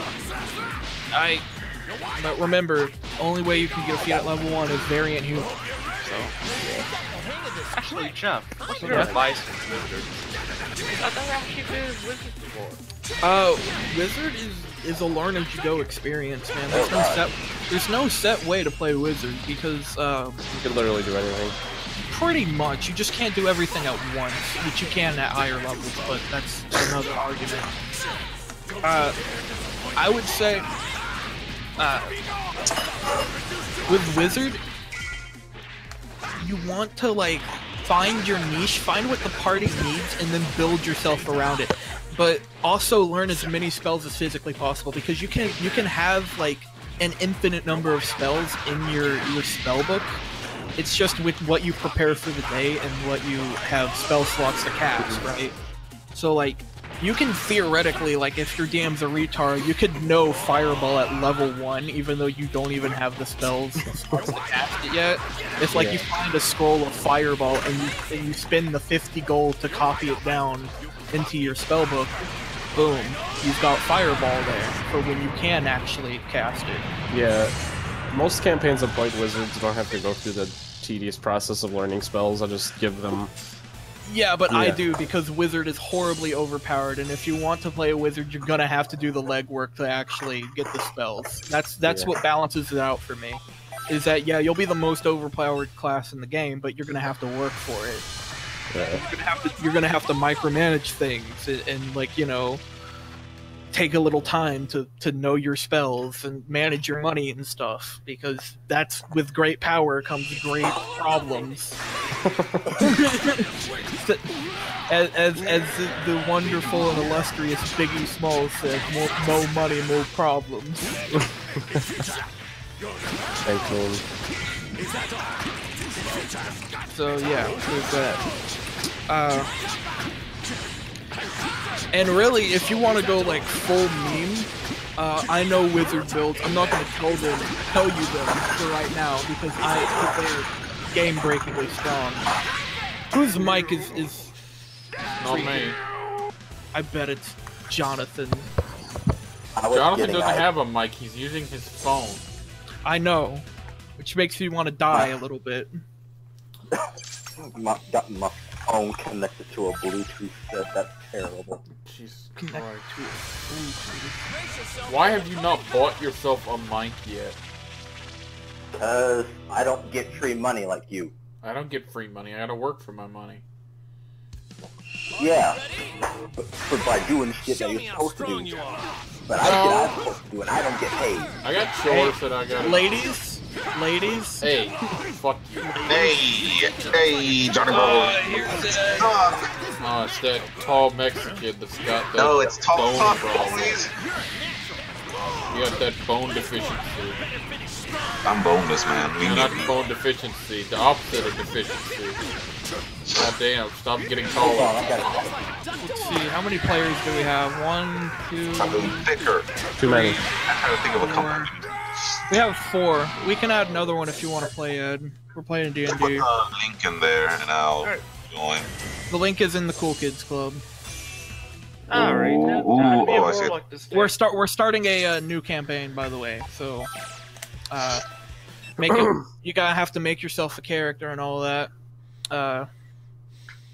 But remember, only way you can get a feat at level 1 is variant human. So. Actually, Jeff, what's your advice for Wizard? I've never actually been Wizard before. Wizard is a learn as you go experience, man. There's no set way to play Wizard because you can literally do anything. Pretty much, you just can't do everything at once, which you can at higher levels, but that's another argument. I would say with Wizard, you want to like find your niche, find what the party needs, and then build yourself around it. But also learn as many spells as physically possible, because you can have like an infinite number of spells in your spell book. It's just with what you prepare for the day and what you have spell slots to cast, right? So like, you can theoretically, like if your DM's a retard, you could know Fireball at level 1, even though you don't even have the spells to cast it yet. It's like you find a scroll of Fireball and you spend the 50 gold to copy it down into your spell book. Boom, you've got Fireball there for when you can actually cast it. Yeah, most campaigns I've played Wizards don't have to go through the tedious process of learning spells. I just give them. Yeah, but I do, because Wizard is horribly overpowered, and if you want to play a Wizard, you're gonna have to do the legwork to actually get the spells. That's what balances it out for me. Is that, yeah, you'll be the most overpowered class in the game, but you're gonna have to work for it. Yeah. You're gonna have to micromanage things, and like, you know, take a little time to know your spells and manage your money and stuff, because that's, with great power comes great problems. as the wonderful and illustrious Biggie Smalls said, more money, more problems. Thank you. So yeah, there's that. And really, if you want to go like full meme, I know Wizard builds. I'm not going to tell you them for right now, because they're game-breakingly strong. Whose mic is Not me. I bet it's Jonathan. Jonathan doesn't have a mic, he's using his phone. I know, which makes me want to die a little bit. Got my phone connected to a Bluetooth set. That's terrible. Jesus Christ. Why have you not bought yourself a mic yet? Because I don't get free money like you. I don't get free money, I gotta work for my money. Yeah, but by doing shit that you're supposed to do. But I'm supposed to do, and I don't get paid. I got chores that I gotta... Ladies? Hey, fuck you. Hey, Johnny Bro. Oh, it's that tall Mexican that's got that No, it's tall bone fuck, problem. boys. You got that bone deficiency. I'm boneless, man. You're not bone deficiency, the opposite of deficiency. God damn, stop getting taller. Let's see, how many players do we have? 1, 2... thicker. Too many. I'm trying to think of a couple. We have 4. We can add another one if you want to play, Ed. We're playing D&D. Put a link in there, and I'll join. The link is in the Cool Kids Club. Alright, oh, I see. like this We're starting a new campaign, by the way. So, you gotta have to make yourself a character and all that.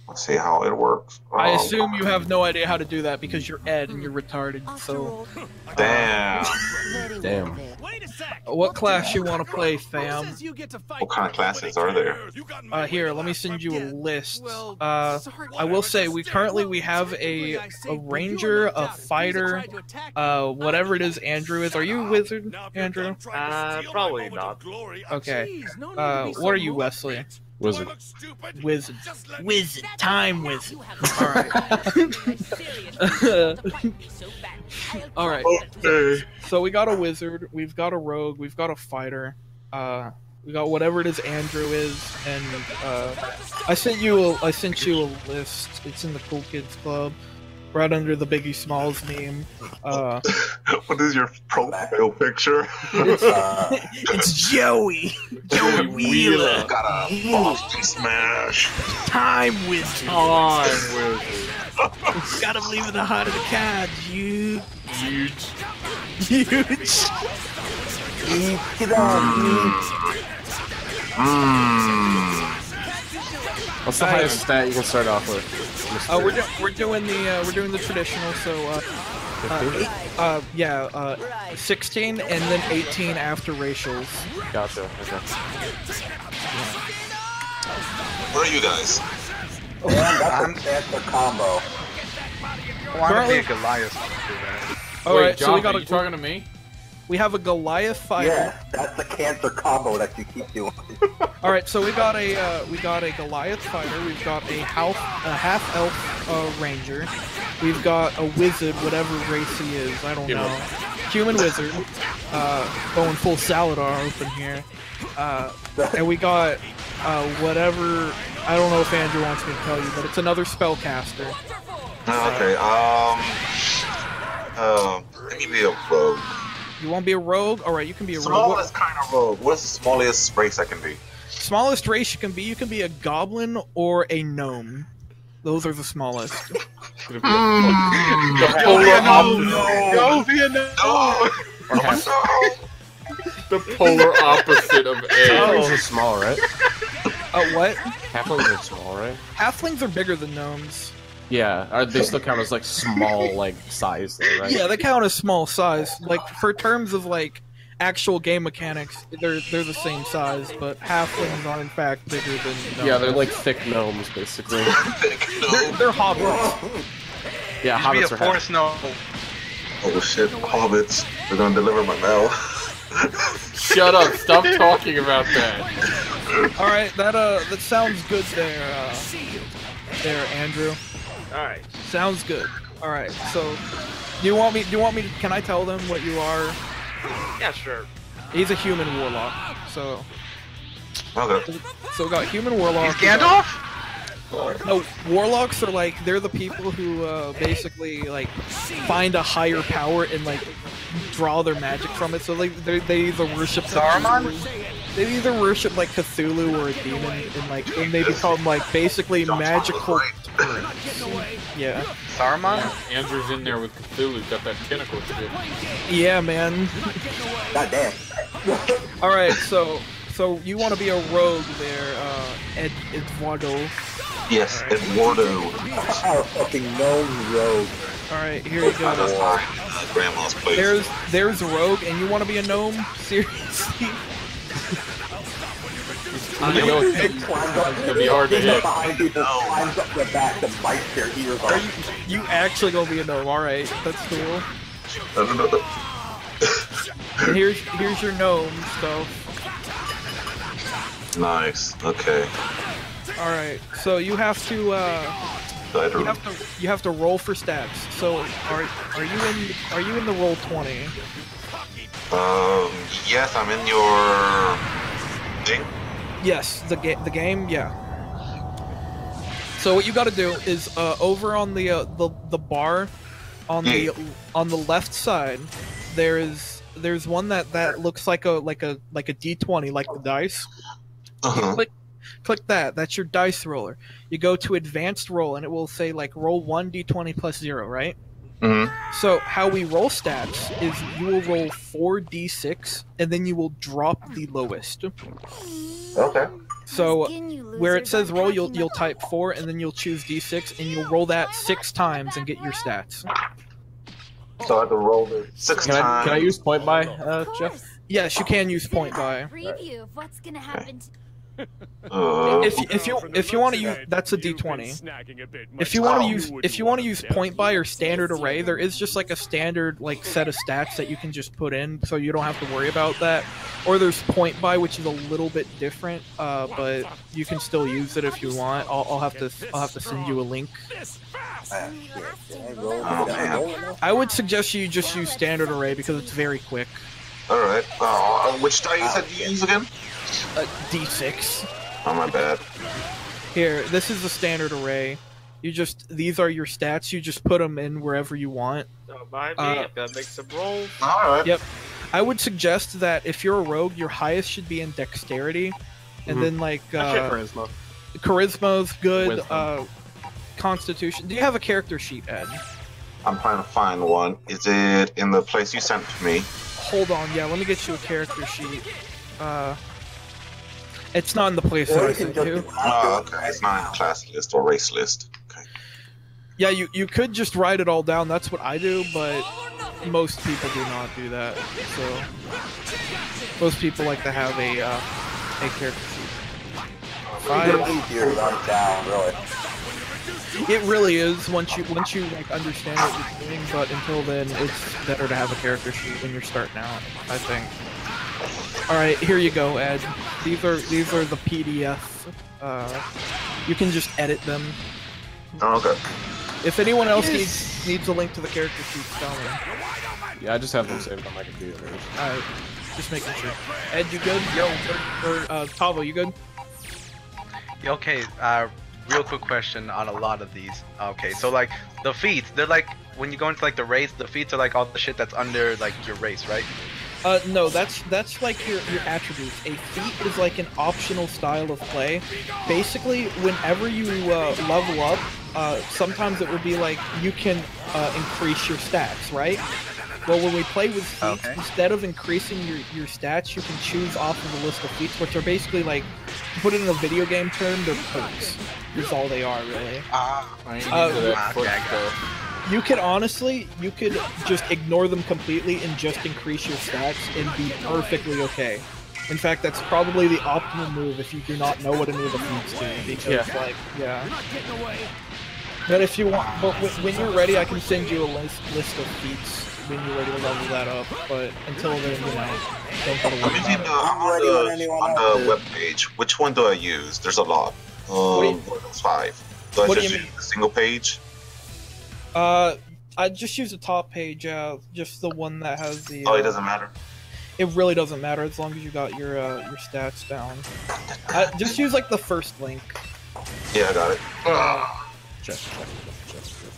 Let's see how it works. I assume you have no idea how to do that because you're Ed and you're retarded. So, Damn. Damn. What class you want to play, fam? What kind of classes are there? Here, let me send you a list. I will say we have a ranger, a fighter, whatever it is Andrew is. Are you a wizard, Andrew? Probably not. Okay. What are you, Wesley? Wizard. Wizard. Time wizard. Alright. Alright. So we got a wizard, we've got a rogue, we've got a fighter, we got whatever it is Andrew is, and I sent you a list. It's in the Cool Kids Club. right under the Biggie Smalls meme. What is your profile picture? It's Joey. Joey Wheeler. Got a Boston smash. Time Wizard. Time Wizard. Gotta believe in the heart of the cards, you. Huge. Huge. What's the highest stat you can start off with? We're doing the traditional. So 16 and then 18 after racials. Gotcha. Okay. Where are you guys? That's a combo. I want to be a Goliath. Alright, John, so we got are you talking to me? We have a Goliath fighter. Yeah, that's the cancer combo that you keep doing. All right, so we got a Goliath fighter. We've got a half elf ranger. We've got a wizard, whatever race he is. I don't know. Human wizard. Going full Saladar open here. And we got whatever. I don't know if Andrew wants me to tell you, but it's another spellcaster. Okay. Let me be a rogue. You want to be a rogue? All right, you can be a rogue. Smallest kind of rogue. What's the smallest race I can be? Smallest race you can be a goblin or a gnome. Those are the smallest. The polar opposite. Go Vietnam! The polar opposite of Halflings A. are small, right? What? Halflings are small, right? Halflings are bigger than gnomes. Yeah, they still count as like small, like size, though, right? Yeah, they count as small size. Like for terms of like actual game mechanics, they're the same size, but halflings are in fact bigger than gnomes. Yeah, they're like thick gnomes, basically. They're hobbits. Yeah, You should be hobbits a are forest gnome. Oh shit, hobbits. They're gonna deliver my mail. Shut up! Stop talking about that. All right, that sounds good there, Andrew. All right. Sounds good. All right, so do you want me? To, can I tell them what you are? Yeah, sure. He's a human warlock. So Okay. we got human warlock. He's Gandalf? No, warlocks are like they're the people who basically like find a higher power and like draw their magic from it. So they either worship Saruman? They either worship like Cthulhu or a demon, and they become like basically magical. Yeah. Saruman? Andrew's in there with Cthulhu, got that tentacle shit. Yeah, man. God damn. All right, so you want to be a rogue there, Eduardo. Yes, Eduardo. Our fucking gnome rogue. All right, here you go. Grandma's place. There's a rogue, and you want to be a gnome? Seriously? I know it's gonna be hard to hit. Behind people, climbs up the back and bites their ears Are off. you actually gonna be a gnome? All right, that's cool. And here's your gnome stuff. Nice. Okay. All right, so you have to you have to roll for stats. So are you in the roll 20? Yes, I'm in your thing. Yes, the game, yeah. So what you got to do is over on the bar on the left side, there's one that looks like a D20, like the dice. Click that. That's your dice roller. You go to advanced roll, and it will say like roll 1 D20 plus 0, right? So how we roll stats is you will roll 4 D6, and then you will drop the lowest. Okay. So where it says roll, you'll type 4, and then you'll choose D6, and you'll roll that 6 times and get your stats. So I have to roll it 6 times. Can I use point by, Jeff? Yes, you can use point by. Preview of what's gonna happen. If you want to use, that's a D20. If you want to use point by or standard array, there is just like a standard like set of stats that you can just put in, so you don't have to worry about that. Or there's point by, which is a little bit different, but you can still use it if you want. I'll have to send you a link. I would suggest you just use standard array because it's very quick. All right. Which die you said you use again? D6. Oh, my bad. Here, this is the standard array. these are your stats. You just put them in wherever you want. Don't mind me. I'm gonna make some rolls. Alright. Yep. I would suggest that if you're a rogue, your highest should be in dexterity, and then like Charisma. charisma's good. Wisdom. Constitution. Do you have a character sheet, Ed? I'm trying to find one. Is it in the place you sent to me? Hold on. Yeah, let me get you a character sheet. It's not in the place that I sent you. Oh, okay. It's not in class list or race list. Okay. Yeah, you could just write it all down. That's what I do, but most people do not do that. So most people like to have a character sheet. It's easier to run down, really. It really is once you like understand what you're doing, but until then, it's better to have a character sheet when you're starting out, I think. All right, here you go, Ed. These are the PDFs. You can just edit them. Oh, okay. If anyone else needs a link to the character sheet, tell me. Yeah, I just have them saved on my computer. Alright, just making sure. Ed, you good? Yo, or Pavo, you good? Okay, real quick question on a lot of these. Okay, so like the feats, they're like when you go into like the race, the feats are like all the shit that's under like your race, right? No, that's like your attributes. A feat is like an optional style of play. Basically, whenever you level up, sometimes it will be like you can increase your stats, right? Well, when we play with feats, instead of increasing your stats, you can choose off of a list of feats, which are basically like, to put it in a video game term, they're perks. That's all they are, really. You could honestly, just ignore them completely and just increase your stats and be perfectly okay. In fact, that's probably the optimal move if you do not know what any of the feats do, because But if you want, but when you're ready, I can send you a list of feats when you're ready to level that up. But until then, don't gotta worry about it. On the web page, which one do I use? There's a lot. There's 5. Do I just use a single page? I just use the top page, just the one that has the. Oh, it doesn't matter. It really doesn't matter as long as you got your stats down. Just use like the first link. Yeah, I got it. Check.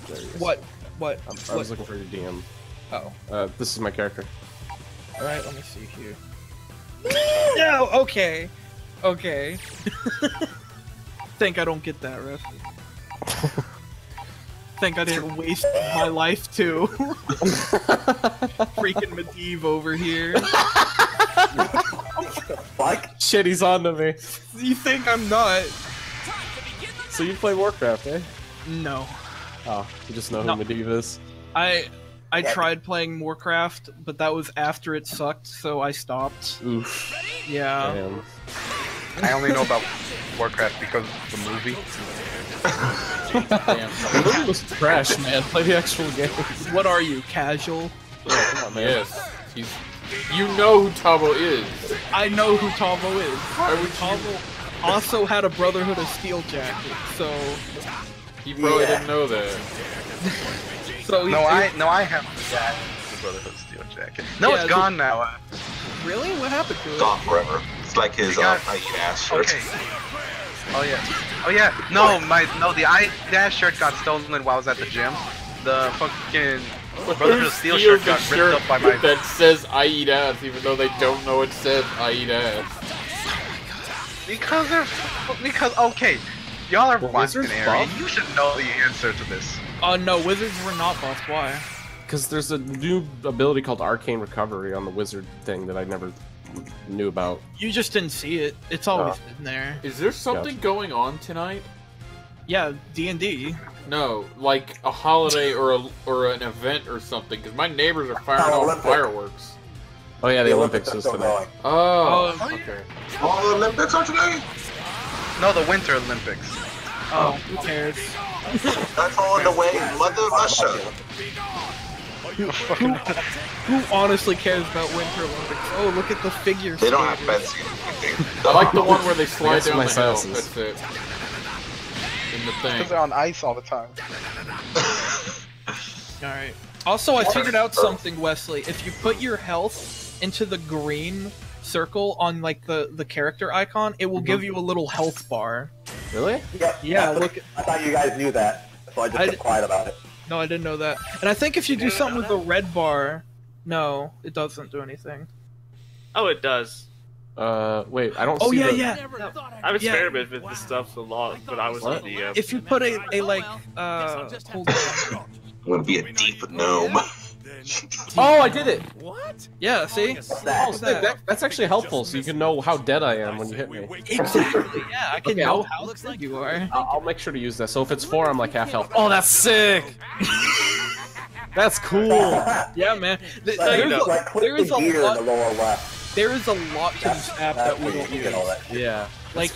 There he is. What? I was looking for your DM. Oh. This is my character. Alright, let me see here. No! Okay. Think I don't get that, Riff. Think I didn't waste my life too. Freaking Medivh over here. Shit, he's on to me. You think I'm not? So you play Warcraft, eh? No. Oh, you just know who Medivh is? I tried playing Warcraft, but that was after it sucked, so I stopped. Oof. Yeah. Damn. I only know about Warcraft because of the movie. Damn. The movie was trash, man. Play the actual game. What are you, casual? Yeah, come on, man. Yes. You know who Tavo is. I know who Tavo is. Why would Tavo also had a Brotherhood of Steel jacket, so... He probably didn't know that. So I have the Brotherhood Steel jacket. No, it's gone now. Really? What happened to it? Gone forever. It's like his ass shirt. Okay. Oh yeah. No, the I shirt got stolen while I was at the gym. The fucking Brotherhood of Steel shirt got ripped up by my. That says "I eat ass," even though they don't know it says "I eat ass." Because okay. Y'all are watching area. You should know the answer to this. No, wizards were not buffed. Why? Because there's a new ability called Arcane Recovery on the wizard thing that I never knew about. You just didn't see it. It's always been there. Is there something going on tonight? Yeah, D&D. No, like a holiday or an event or something. Because my neighbors are firing off fireworks. Oh yeah, the Olympics is today. Oh, okay. Oh, the Olympics are today? No, the Winter Olympics. Oh, who cares? That's all in the way, Mother Russia. Who honestly cares about Winter Olympics? Oh, look at the figures. They don't have fencing. I like the one where they slide down the hill. Senses. That's it. In the thing. Because they're on ice all the time. Alright. Also, I figured out something, Wesley. If you put your health into the green circle on like the character icon, it will give you a little health bar. Really? Yep. Yeah, I thought you guys knew that. So I just kept quiet about it. No, I didn't know that. And I think if you do something with the red bar, no, it doesn't do anything. Oh, it does. Wait, I don't Oh, see yeah, the... yeah. I've experimented with this stuff a lot, but I was What? on the. If you put a like, hold on. I'm gonna be a deep gnome. Oh, I did it! What? Yeah, see? Oh, that's actually helpful, so you can know how dead I am when you hit me. Exactly, yeah, I can Okay, know how good you are. I'll make sure to use that. So if it's 4, I'm like half health. Oh, that's sick! That's cool! Yeah, man. There is a lot. In the lower left. There is a lot to this app that we don't use. Yeah. Like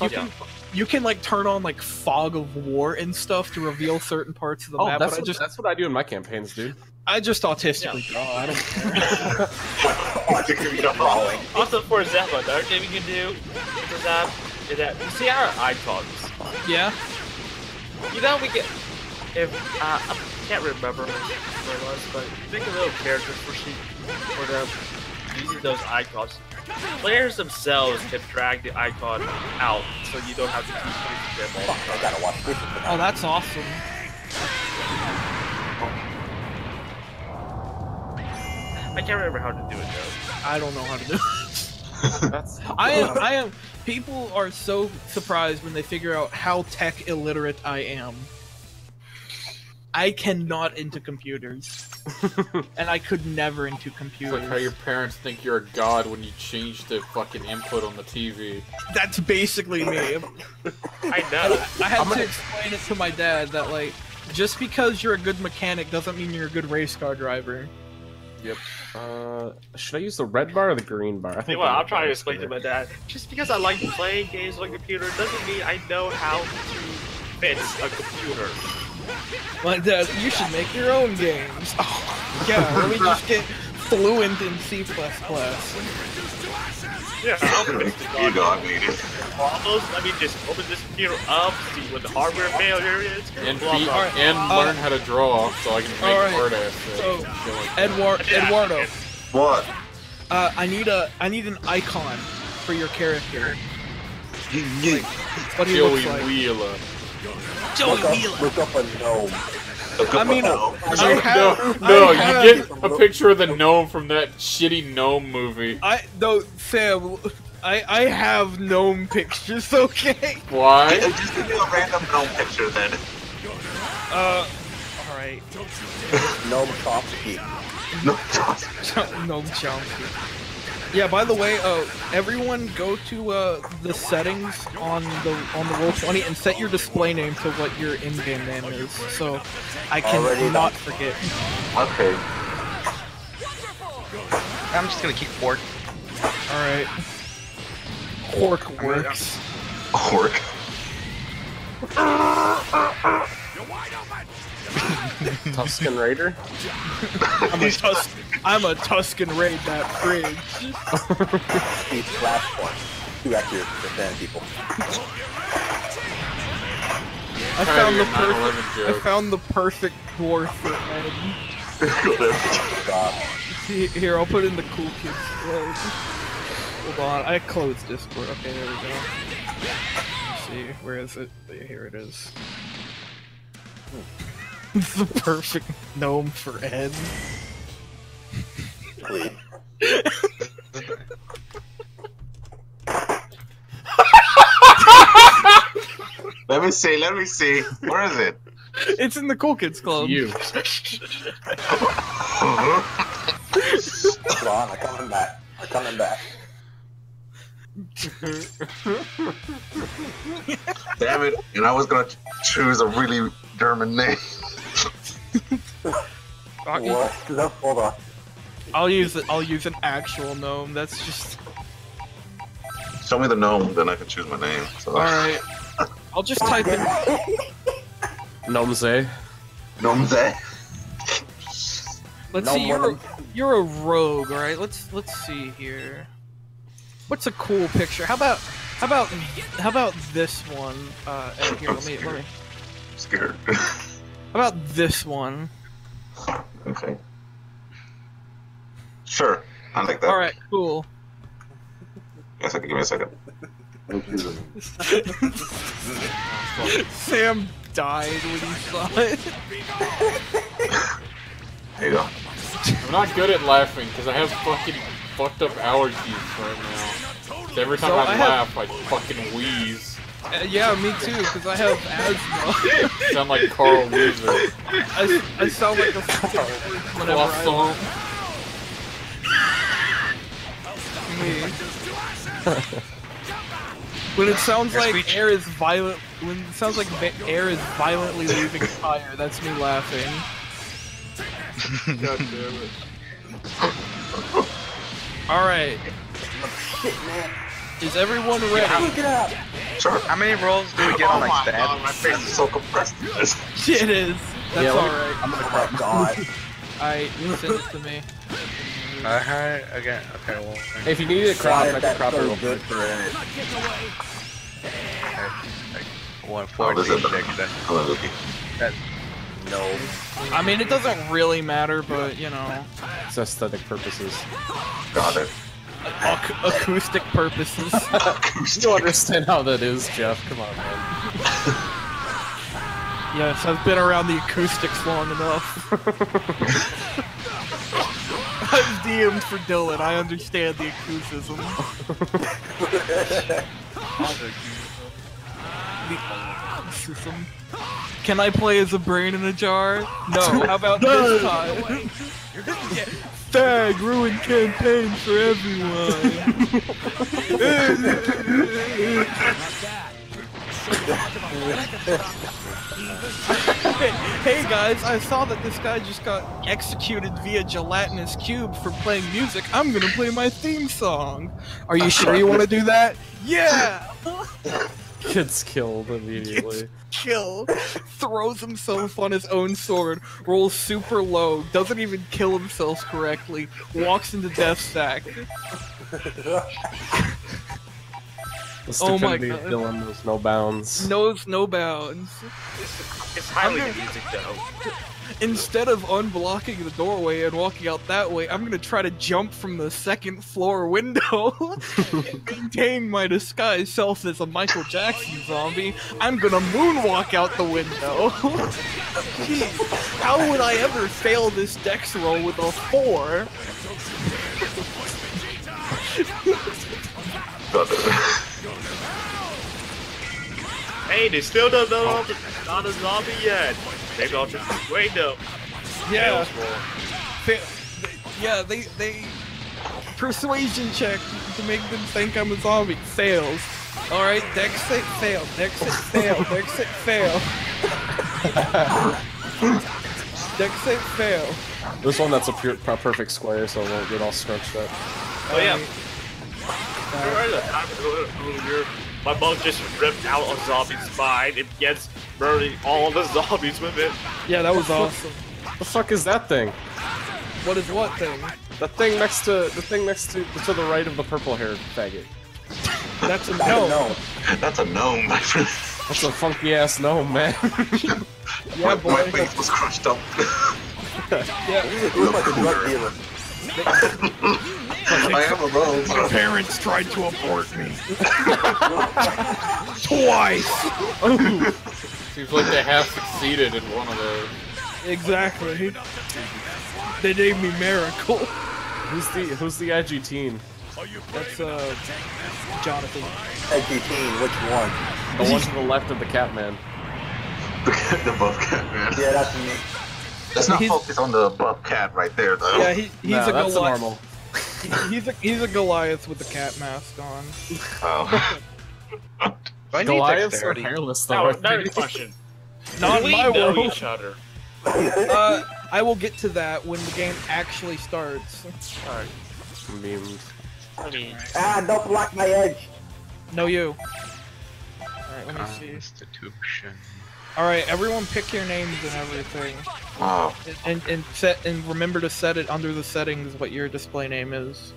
you can like turn on like fog of war and stuff to reveal certain parts of the map. That's, but that's what I do in my campaigns, dude. I just autistically draw. I don't care. Also, for example, another thing we can do with this app is that you see our icons. Yeah. You know, we get if I can't remember what it was, but think of little characters for them using those icons. Players themselves can drag the icon out, so you don't have to keep using them all the time. Oh, that's awesome. I can't remember how to do it though. I don't know how to do it. I am. People are so surprised when they figure out how tech illiterate I am. I cannot into computers, and I could never into computers. It's like how your parents think you're a god when you change the fucking input on the TV. That's basically me. I know. I had to explain it to my dad that like, just because you're a good mechanic doesn't mean you're a good race car driver. Yep. Should I use the red bar or the green bar? I think. Well, I'm trying to explain to my dad. Just because I like playing games on a computer doesn't mean I know how to fix a computer. My dad, you should make your own games. Oh, yeah, let me just get fluent in C++. Yeah, I'll fix the You know I made it. almost. Let me just open this computer up, see what the hardware failure is, And blah, blah, blah. and learn how to draw so I can make hard ass. So, Eduardo, What? I need an icon for your character. What he Joey looks like. Wheeler. Look up a gnome. I mean, No, I you get a picture of the gnome from that shitty gnome movie. Sam, I have gnome pictures, okay? Why? Just give me a random gnome picture then. Alright. Gnome Chomsky. Gnome Chomsky. Yeah, by the way, everyone go to the settings on the Roll20 and set your display name to what your in-game name is, so I can not forget. Okay. I'm just gonna keep pork. Alright. Pork works. Pork. Tuscan Raider? I'm a Tuscan raid that fridge. He's Flashpoint. 2 accurate % people. I found the perfect dwarf for Ed. Here, I'll put in the cool kids clothes. Hold on, I closed Discord. Okay, there we go. Let's see, where is it? Here it is. It's the perfect gnome for Ed. Please. Let me see. Where is it? It's in the Cool Kids Club. You. Hold on, I'm coming back. Damn it! And I was gonna choose a really German name. What? No, hold on. I'll use an actual gnome. That's just. Show me the gnome, then I can choose my name. So. All right. I'll just type in. Gnome's. Gnome's. Let's see. You're a rogue, all right? Let's see here. What's a cool picture? How about this one? Here, let me. I'm scared. How about this one? Okay. Sure, I like that. All right, cool. Give me a second. Sam died when he saw it. There you go. I'm not good at laughing because I have fucking fucked up allergies right now. So every time I laugh, I fucking wheeze. Yeah, me too, because I have asthma. Sound like Carl Weezer. I sound like a fucking whenever I laugh. When it sounds like air is violently leaving fire, that's me laughing. God damn it. Alright. Is everyone ready? Sure. How many rolls do we get on like stat? My face is so compressed. It is. That's alright. I'm gonna cry. God. Alright, send it to me. Okay, well. Hey, if you need a crop, I can crop it real good quick. for it. One forward No. I mean, it doesn't really matter, but you know. It's aesthetic purposes. Got it. Acoustic purposes. You don't understand how that is, Jeff. Come on, man. Yes, I've been around the acoustics long enough. I've DM'd for Dylan. I understand the acousticism. The acousticism. Can I play as a brain in a jar? No. How about this time? Fag ruined campaign for everyone. Hey guys, I saw that this guy just got executed via gelatinous cube for playing music. I'm gonna play my theme song. Are you sure you want to do that? Yeah! Gets killed immediately. Kill. Throws himself on his own sword, rolls super low, doesn't even kill himself correctly, walks into death stack. The Oh my stupidity of God. Dylan knows no bounds. Knows no bounds. It's highly music though. Instead of unblocking the doorway and walking out that way, I'm gonna try to jump from the second floor window and maintain my disguised self as a Michael Jackson zombie. I'm gonna moonwalk out the window. Jeez, how would I ever fail this dex roll with a 4? Hey, they still don't know not a zombie yet. Maybe I'll just wait though. Yeah. Yeah, they persuasion check to make them think I'm a zombie. Fails. Alright, dex save fail. Dex save fail. Dex save fail. Dex save fail. This one that's a perfect square, so it won't get all scrunched up. Oh yeah. My bug just ripped out a zombie's spine and gets murdering all the zombies with it. Yeah, that was awesome. The fuck is that thing? What is what thing? The thing next to the right of the purple haired faggot. That's a gnome. That's a gnome, my friend. That's a funky ass gnome, man. Yeah, boy. My face was crushed up. Yeah, it was like a drug dealer. I am a rogue. My parents tried to abort me. Twice! Seems like they have succeeded in one of those. Exactly. They named me Miracle. Who's the edgy teen? That's Jonathan. Edgy teen, which one? The one to the left of the Catman. The buff cat, man. Yeah, that's me. Let's not focus on the buff cat right there, though. Yeah, he's a that's Goliath. normal. He's a Goliath with the cat mask on. Oh. Goliaths are hairless, though. Now, another question. Not Do in we my know world. each other? I will get to that when the game actually starts. Alright. Memes. I mean, Don't block my edge. No, you. Alright, let me see. Constitution. Alright, everyone pick your names and everything. Wow. And remember to set it under the settings what your display name is.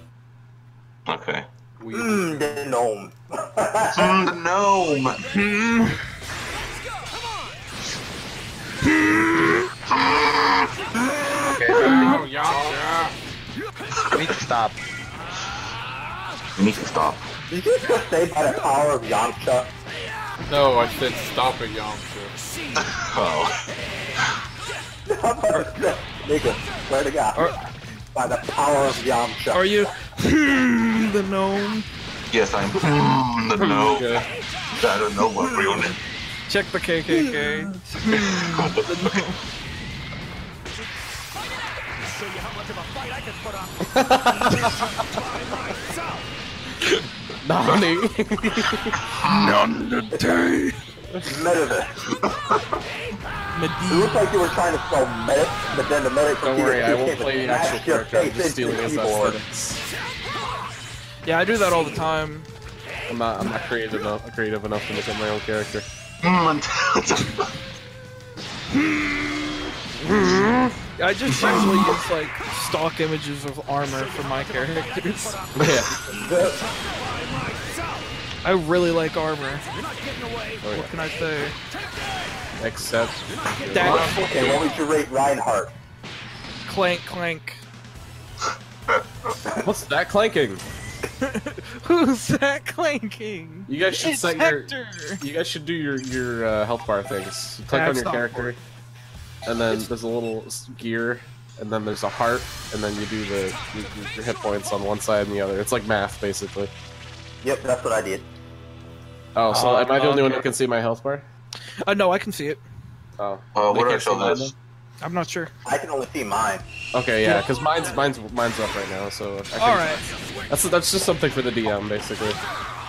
Okay. The gnome. The gnome. Okay, Oh, yeah. we need to stop. We need to stop. Did you just say by the power of Yamcha? No, I said stop it, Yamcha. Oh. Nigga, swear to God. By the power of Yamcha. Are you the gnome? Yes, I'm the no. I don't know what real name. Check the KKK. The gnome. Show you how much of a fight I can put up. Nani? Nandate. Medivac. It looks like you were trying to spell medic, but then the medic. Don't worry, I won't play the actual character. I'm just stealing his aesthetics. Yeah, I do that all the time. I'm not creative enough to make up my own character. I just usually use like stock images of armor for my characters. Yeah. I really like armor. Oh, yeah. What can I say? Except that. Okay, what would you rate Reinhardt? Clank, clank. What's that clanking? Who's that clanking? You guys should It's set Hector. You guys should do your health bar things. You click on That's your not character, and then there's a little gear, and then there's a heart, and then you do your hit points on one side and the other. It's like math, basically. Yep, that's what I did. Oh, so am I the only one okay. who can see my health bar? No, I can see it. Oh. What do I can't show see mine, this? I'm not sure. I can only see mine. Okay, yeah, because mine's up right now, so I think Alright. That's just something for the DM, basically.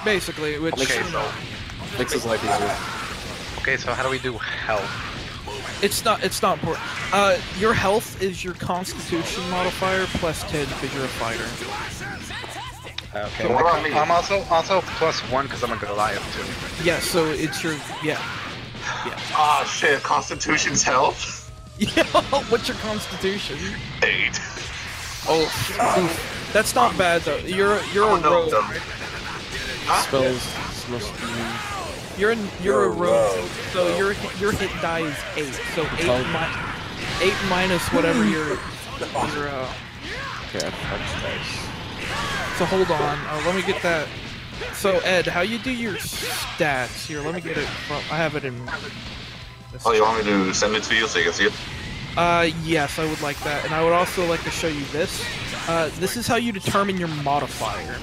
Basically, which Okay, so Makes his life easier. okay, so how do we do health? it's not important. Your health is your Constitution modifier plus 10 because you're a fighter. Okay, So what about me? I'm also +1 because I'm a Goliath too. Yeah, so it's your Ah, shit, Constitution's health? Yeah, what's your Constitution? 8. Oh, that's not bad though. You're a rogue. Spells must be... You're a rogue. So your hit die is 8. So 8 minus whatever your Okay, that's nice. So hold on. Let me get that. So Ed, how you do your stats here? Let me get it. Well, I have it in. Oh, you want me to send it to you so you can see it? Yes, I would like that, and I would also like to show you this. This is how you determine your modifier.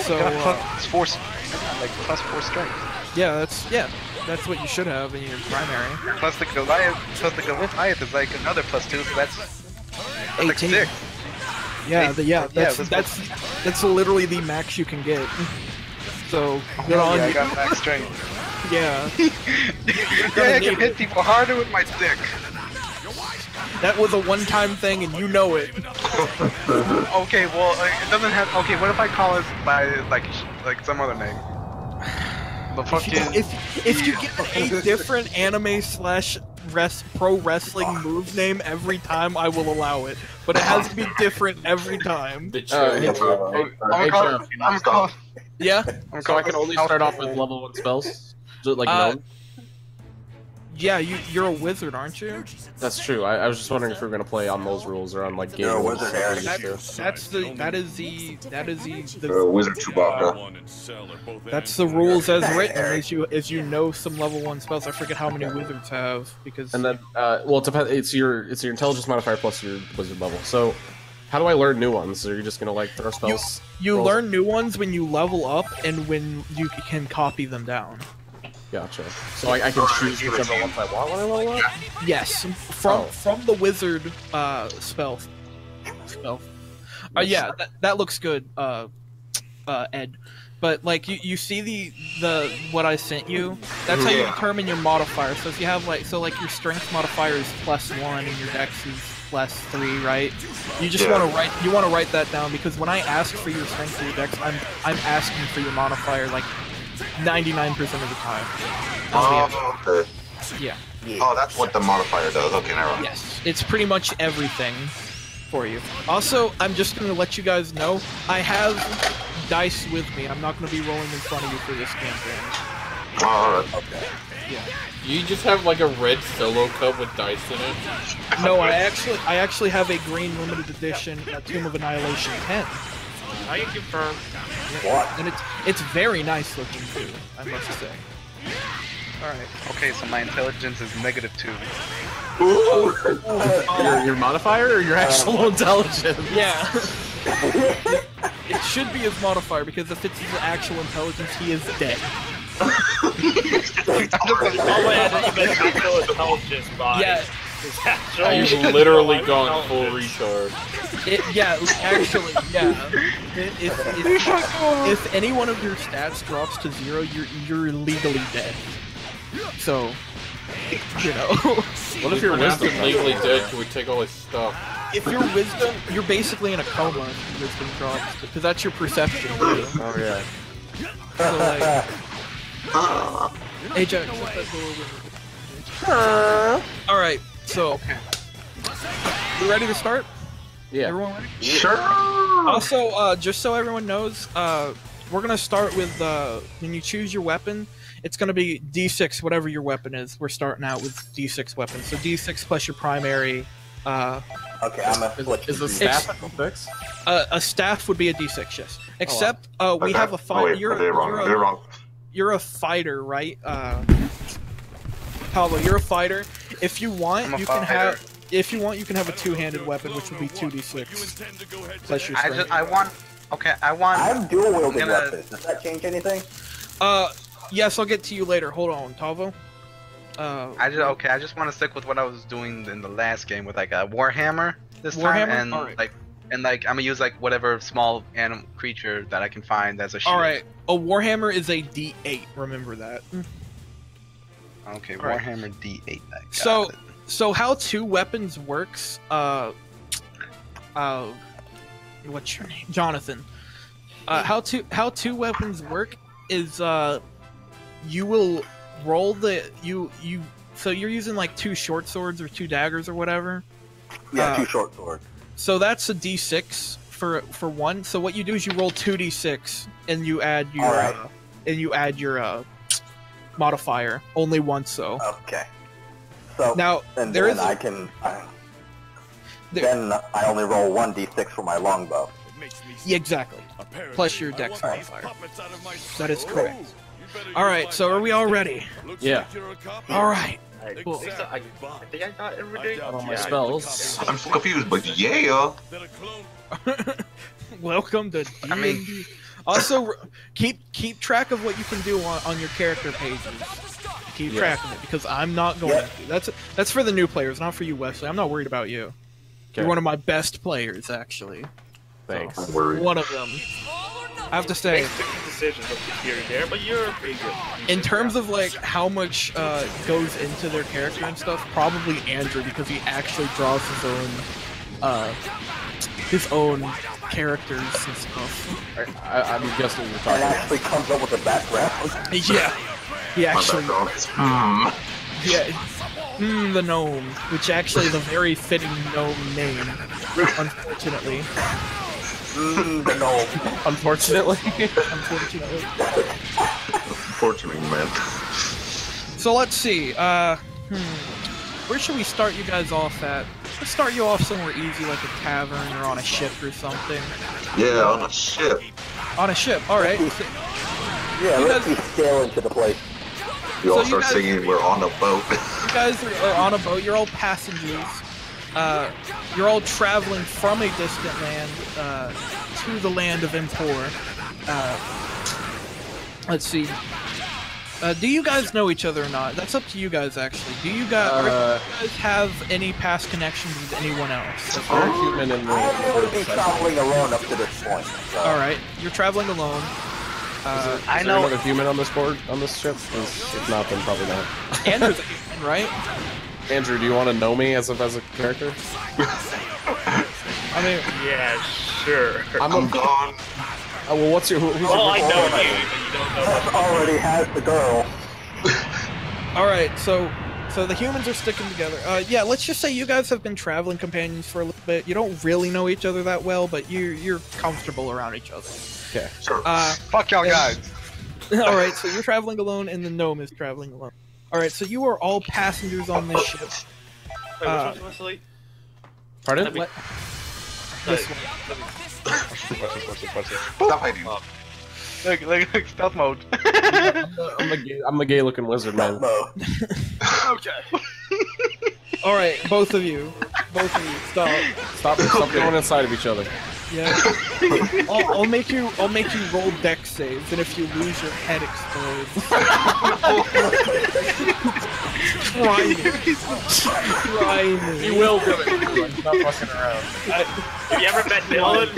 So +4 strength. yeah, that's what you should have in your primary. Plus the Goliath is like another +2, so that's 18. Like 6. Yeah, that's literally the max you can get. So good on I you. got max strength. Yeah. Yeah, I can hit people harder with my stick. That was a one-time thing, and you know it. Okay, well, it doesn't have. Okay, what if I call it by like some other name? The fucking. If you get a different anime / pro wrestling move name every time, I will allow it. But it has to be different every time. I'm called. Yeah. So I can only start off with level 1 spells? Like gnome? Yeah, you're a wizard, aren't you? That's true. I was just wondering if we were gonna play on those rules or on like game You're a rules. wizard, Eric. That is the Wizard Chewbacca. That's the rules as written. As you know some level 1 spells. I forget how many wizards have because. And then well, it depends. It's your intelligence modifier plus your wizard level. So how do I learn new ones? Are you just gonna like throw spells? You learn new ones when you level up and when you can copy them down. Gotcha. So I can choose whichever ones I want when I level up? Yes, from the wizard spell. Yeah, that looks good, Ed. But like you see the what I sent you. That's how you determine your modifier. So if you have like your strength modifier is +1 and your dex is +3, right? You just want to write that down because when I ask for your strength or your dex, I'm asking for your modifier like 99% of the time. Oh, okay. Yeah. Oh, that's what the modifier does. Okay, never mind. Yes, it's pretty much everything for you. Also, I'm just going to let you guys know, I have dice with me. I'm not going to be rolling in front of you for this campaign. Alright. Okay. Yeah. You just have like a red solo cup with dice in it? No, I actually have a green limited edition Tomb of Annihilation 10. I can confirm. What? And it's very nice looking too, I must say. Alright. Okay, so my intelligence is -2. Your modifier or your actual intelligence? Yeah. It should be his modifier because if it's his actual intelligence, he is dead. Oh wait, I didn't even actual intelligence by. Yeah. You've literally gone full retard. Actually, yeah. If any one of your stats drops to 0, you're legally dead. So, you know. What if your wisdom legally dead? Can we take all his stuff? If your wisdom, you're basically in a coma if your wisdom drops, because that's your perception too. Oh yeah. So like, hey Jack, shut that door over. All right, so you ready to start? Yeah. Everyone ready? Sure. Also, just so everyone knows, we're gonna start with when you choose your weapon, it's gonna be D6, whatever your weapon is. We're starting out with D6 weapons, so D6 plus your primary. Okay, I'm a switch. Is the staff a D6? A staff would be a D6, yes. Except we have a fighter. They're wrong. You're a fighter, right? Pablo, you're a fighter. If you want, you can have. If you want, you can have a two-handed weapon, which would be 2d6 plus your strength. I want. I'm dual wielding weapons. Does that change anything? Yes, I'll get to you later. Hold on, Tavo. I just want to stick with what I was doing in the last game with like a warhammer this time, and Alright. I'm gonna use like whatever small animal creature that I can find as a shield. All right, a warhammer is a D8. Remember that. Okay, Alright. warhammer D8. So how two weapons works? What's your name, Jonathan? How two weapons work is you will roll so you're using like 2 short swords or 2 daggers or whatever. Yeah, 2 short swords. So that's a D6 for one. So what you do is you roll 2d6 and you add your modifier only once. So okay. So now and there then is I can. Then I only roll 1d6 for my longbow. Yeah, exactly. Plus your dex modifier. That is correct. Alright, so are we all ready? Yeah. Alright. Cool. I think I got everything. Got all my spells. I'm so confused, but yeah. Welcome to D&D. Also, keep track of what you can do on your character pages. Keep track of it, because I'm not going to. That's for the new players, not for you, Wesley. I'm not worried about you. Okay. You're one of my best players, actually. Thanks. I'm worried. One of them. I have to say, Decisions here and there, but you're pretty good. in terms of like how much goes into their character and stuff, probably Andrew, because he actually draws his own characters and stuff. I'm guessing you're And talking. actually comes up with a background. Yeah, he My actually. background is Yeah, the gnome, which actually is a very fitting gnome name, unfortunately. The gnome. Unfortunately. Unfortunately. Fortunately, man. So let's see. Where should we start you guys off at? Let's start you off somewhere easy, like a tavern or on a ship or something. Yeah, on a ship. On a ship, all right. Yeah, You let's guys- be sail into the place. We all you start guys- singing, we're on a boat. You guys are on a boat. You're all passengers. You're all traveling from a distant land to the land of Empor. Let's see. Do you guys know each other or not? That's up to you guys, actually. Do you guys have any past connections with anyone else? We're human in the. I've only been traveling alone up to this point. So. All right, you're traveling alone. Is there another human on this board on this ship? 'Cause if not, then probably not. Andrew's a human, right? Andrew, do you want to know me as a character? I mean, Yeah, sure. I'm gone. Well, what's your? Who's Well, I your know you, but you don't know Tess already has the girl. all right. So the humans are sticking together. Yeah, let's just say you guys have been traveling companions for a little bit. You don't really know each other that well, but you're comfortable around each other. Okay. Sure. Fuck y'all guys. All right. So you're traveling alone, and the gnome is traveling alone. All right. So you are all passengers on this ship. Wait, which one's Wesley? Pardon? Let me- This Sorry, one. Stop hiding. Look, stealth mode. I'm the gay-looking wizard, man. Okay. All right, both of you, stop going inside of each other. Yeah. I'll make you roll dex saves, and if you lose, your head explodes. Try me. You will do it. I'm not fucking around. Have you ever met Dylan?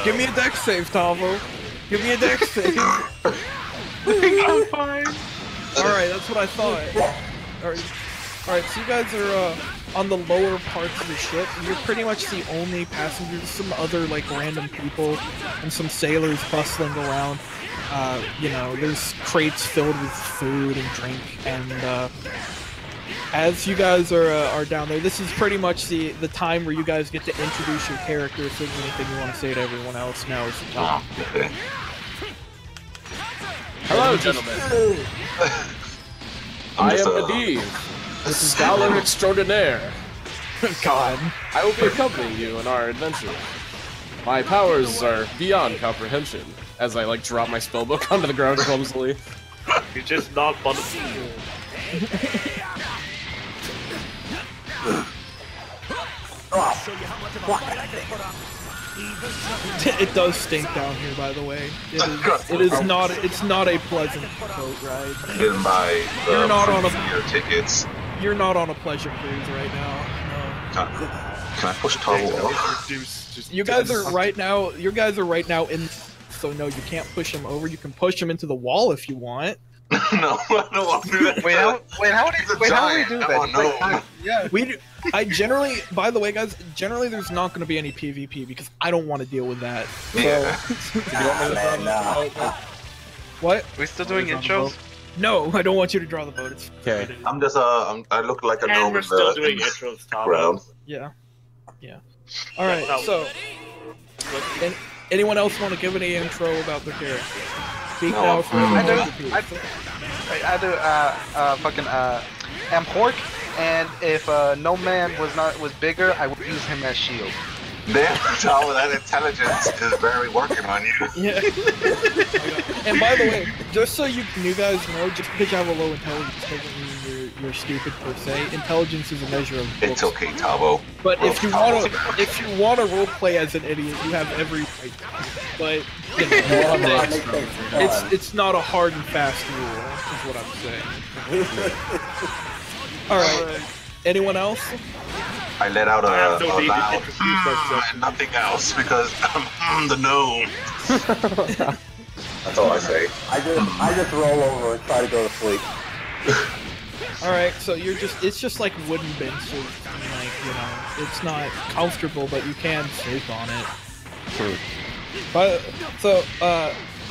Give me a dex save, Tavo. Give me a dex save. I'm fine. Alright, that's what I thought. Alright, so you guys are on the lower parts of the ship. You're pretty much the only passengers. Some other like random people and some sailors bustling around. You know, there's crates filled with food and drink, and as you guys are down there, this is pretty much the time where you guys get to introduce your character. If there's anything you want to say to everyone else, now is the time. Hello, gentlemen. I am Medivh. This is Scholar Extraordinaire. God. I will be accompanying you in our adventure. My powers are beyond comprehension. As I like drop my spellbook onto the ground clumsily. You just knocked on the floor. It does stink down here, by the way. It's not a pleasant boat ride. Didn't buy the You're not on year tickets. You're not on a pleasure cruise right now. Can I push Toggle off? You guys are right now. You guys are right now in. So no, you can't push him over. You can push him into the wall if you want. No, I don't want to do that. Wait, how do we do that? Oh, no. Yeah, I generally, by the way, guys, generally there's not going to be any PvP because I don't want to deal with that. So, Yeah. what? We still doing intros? No, I don't want you to draw the boat. It's Okay. I'm just I look like a gnome. And we're still doing intros, Tom. Ground. yeah. All right, so anyone else want to give any intro about their character? Speak now for I do. Fucking am Hork, and if no man was bigger, I would use him as shield. Damn, Tom, that intelligence is very working on you. Yeah. And by the way, just so you guys know, just because you have a low intelligence doesn't mean you're stupid per se. Intelligence is a measure of looks. It's okay, Tavo. But if you want to roleplay as an idiot, you have every right. But you know, it's not a hard and fast rule. Is what I'm saying. All right. Anyone else? I let out a loud myself. and nothing else because I'm the gnome. That's all I say. I just roll over and try to go to sleep. All right, so it's just like wooden benches, and like, you know, it's not comfortable, but you can sleep on it. True. But so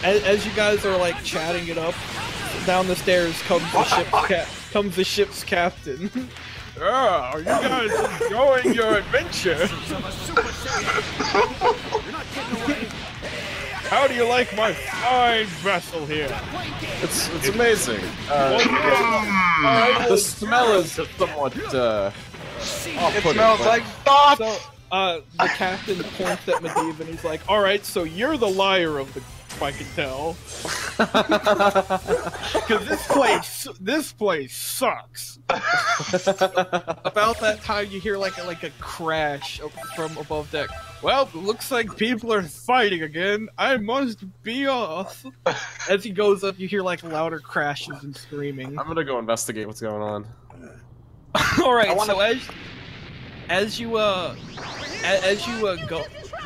as you guys are like chatting it up, down the stairs comes the ship's captain. Ah, are you guys enjoying your adventure? How do you like my fine vessel here? It's amazing. The smell is somewhat It smells like thought. So the captain points at Medivh and he's like, "All right, so you're the liar of the. I can tell, because this place sucks." About that time, you hear like a crash from above deck. Well, looks like people are fighting again. I must be off. As he goes up, you hear like louder crashes and screaming. I'm gonna go investigate what's going on. All right, so as you go,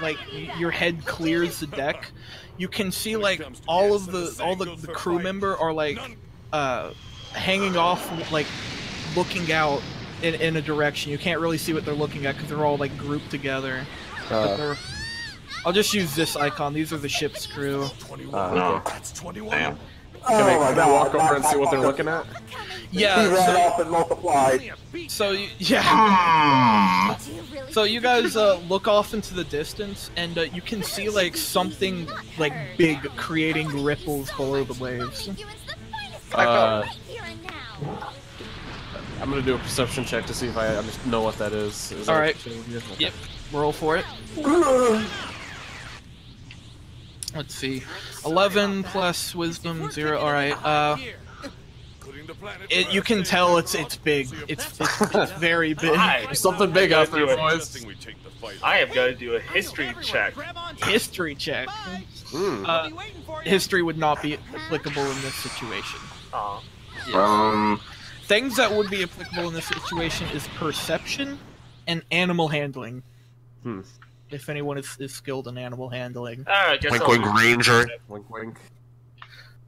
like your head clears the deck. You can see like all the crew member are like hanging off, like looking out in a direction. You can't really see what they're looking at because they're all like grouped together. I'll just use this icon. These are the ship's crew. No. Damn. Can I walk over and see what they're looking at? Yeah. He ran off and multiplied. So yeah. So you guys look off into the distance, and you can see like something like big creating ripples below the waves. I'm gonna do a perception check to see if I know what that is. All right. Yep. Roll for it. Let's see. 11 plus wisdom 0. All right. You can tell it's big. It's very big. There's something big out there, boys. I am going to do a history check. History check. History would not be applicable in this situation. Aw. Things that would be applicable in this situation is perception and animal handling. If anyone is skilled in animal handling. Alright, Wink, wink, ranger. Wink, wink.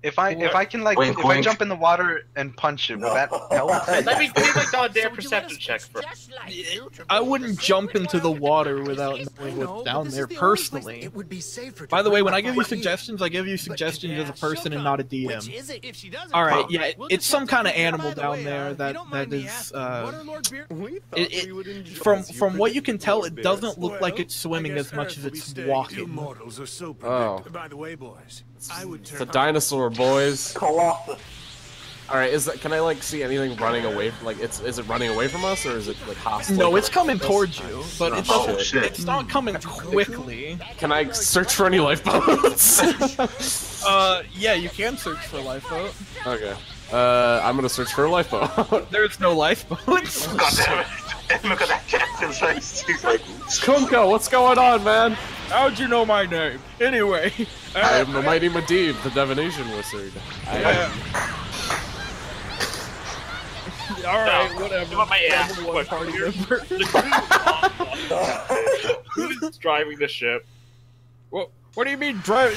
If I can like Wink, if I wink. jump in the water and punch it, will that help? Let me do my goddamn perception check first. I wouldn't jump into the water without knowing what's down there personally. By the way, when I give you suggestions, I give you suggestions as a person and not a DM. Alright, yeah, it's some kind of animal down there that is from what you can tell, it doesn't look like it's swimming as much as it's walking. Oh. By the way, boys, It's a dinosaur, boys. Colossus. Alright, can I like see anything running away from is it running away from us or is it like hostile? No, it's coming towards you, but it Oh, doesn't, shit. it's not coming quickly. Can I search for any lifeboats? Yeah, you can search for a lifeboat. Okay. I'm gonna search for a lifeboat. There's no lifeboats. God damn it. Look at that captain's face. He's like, Kunko, what's going on, man? How'd you know my name? Anyway. I am the mighty Medivh, the divination wizard. Alright, whatever. Give up my ass. Number one party member. Who's driving the ship? What do you mean drive?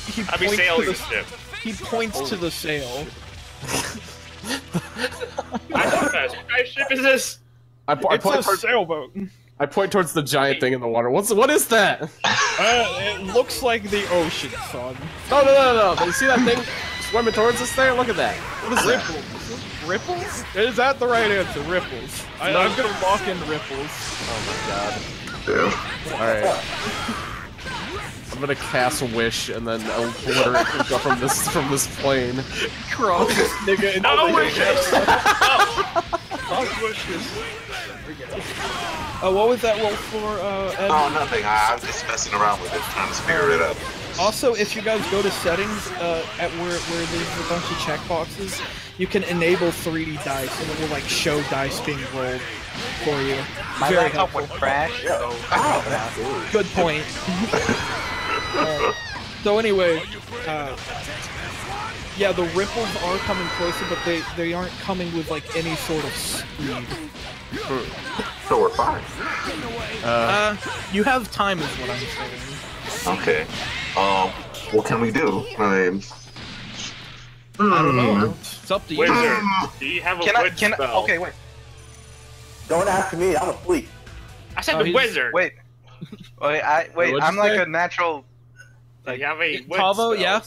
He I mean points sailing to the ship. He points to the sail. I don't know. What kind of ship is this? It's a sailboat. I point towards the giant thing in the water. What is that? It looks like the ocean, son. No. You see that thing swimming towards us there? Look at that. What is that? Ripples? Is that the right answer? Ripples. I'm gonna lock in ripples. Oh my god. damn. Alright. I'm gonna cast Wish and then obliterate Kunko from this plane. Cross this nigga into No the wishes! Cross wishes. What was that roll for, Ed? Oh, nothing. I'm just messing around with it, trying to figure it out. Also, if you guys go to settings, at where there's a bunch of checkboxes, you can enable 3D dice, and it will like show dice being rolled for you. My Very laptop helpful. would crash. So Good point. So anyway, yeah, the ripples are coming closer, but they aren't coming with like any sort of speed. So we're fine. You have time, is what I'm saying. Okay. What can we do? I mean, I don't know. It's up to you. Wizard, do you have a witch spell? Okay, wait. Don't ask me, I'm asleep. I said Oh, the he's- wizard. Wait, What'd you I'm like say? a natural. Do you have a witch Tavo, spell? yeah. Do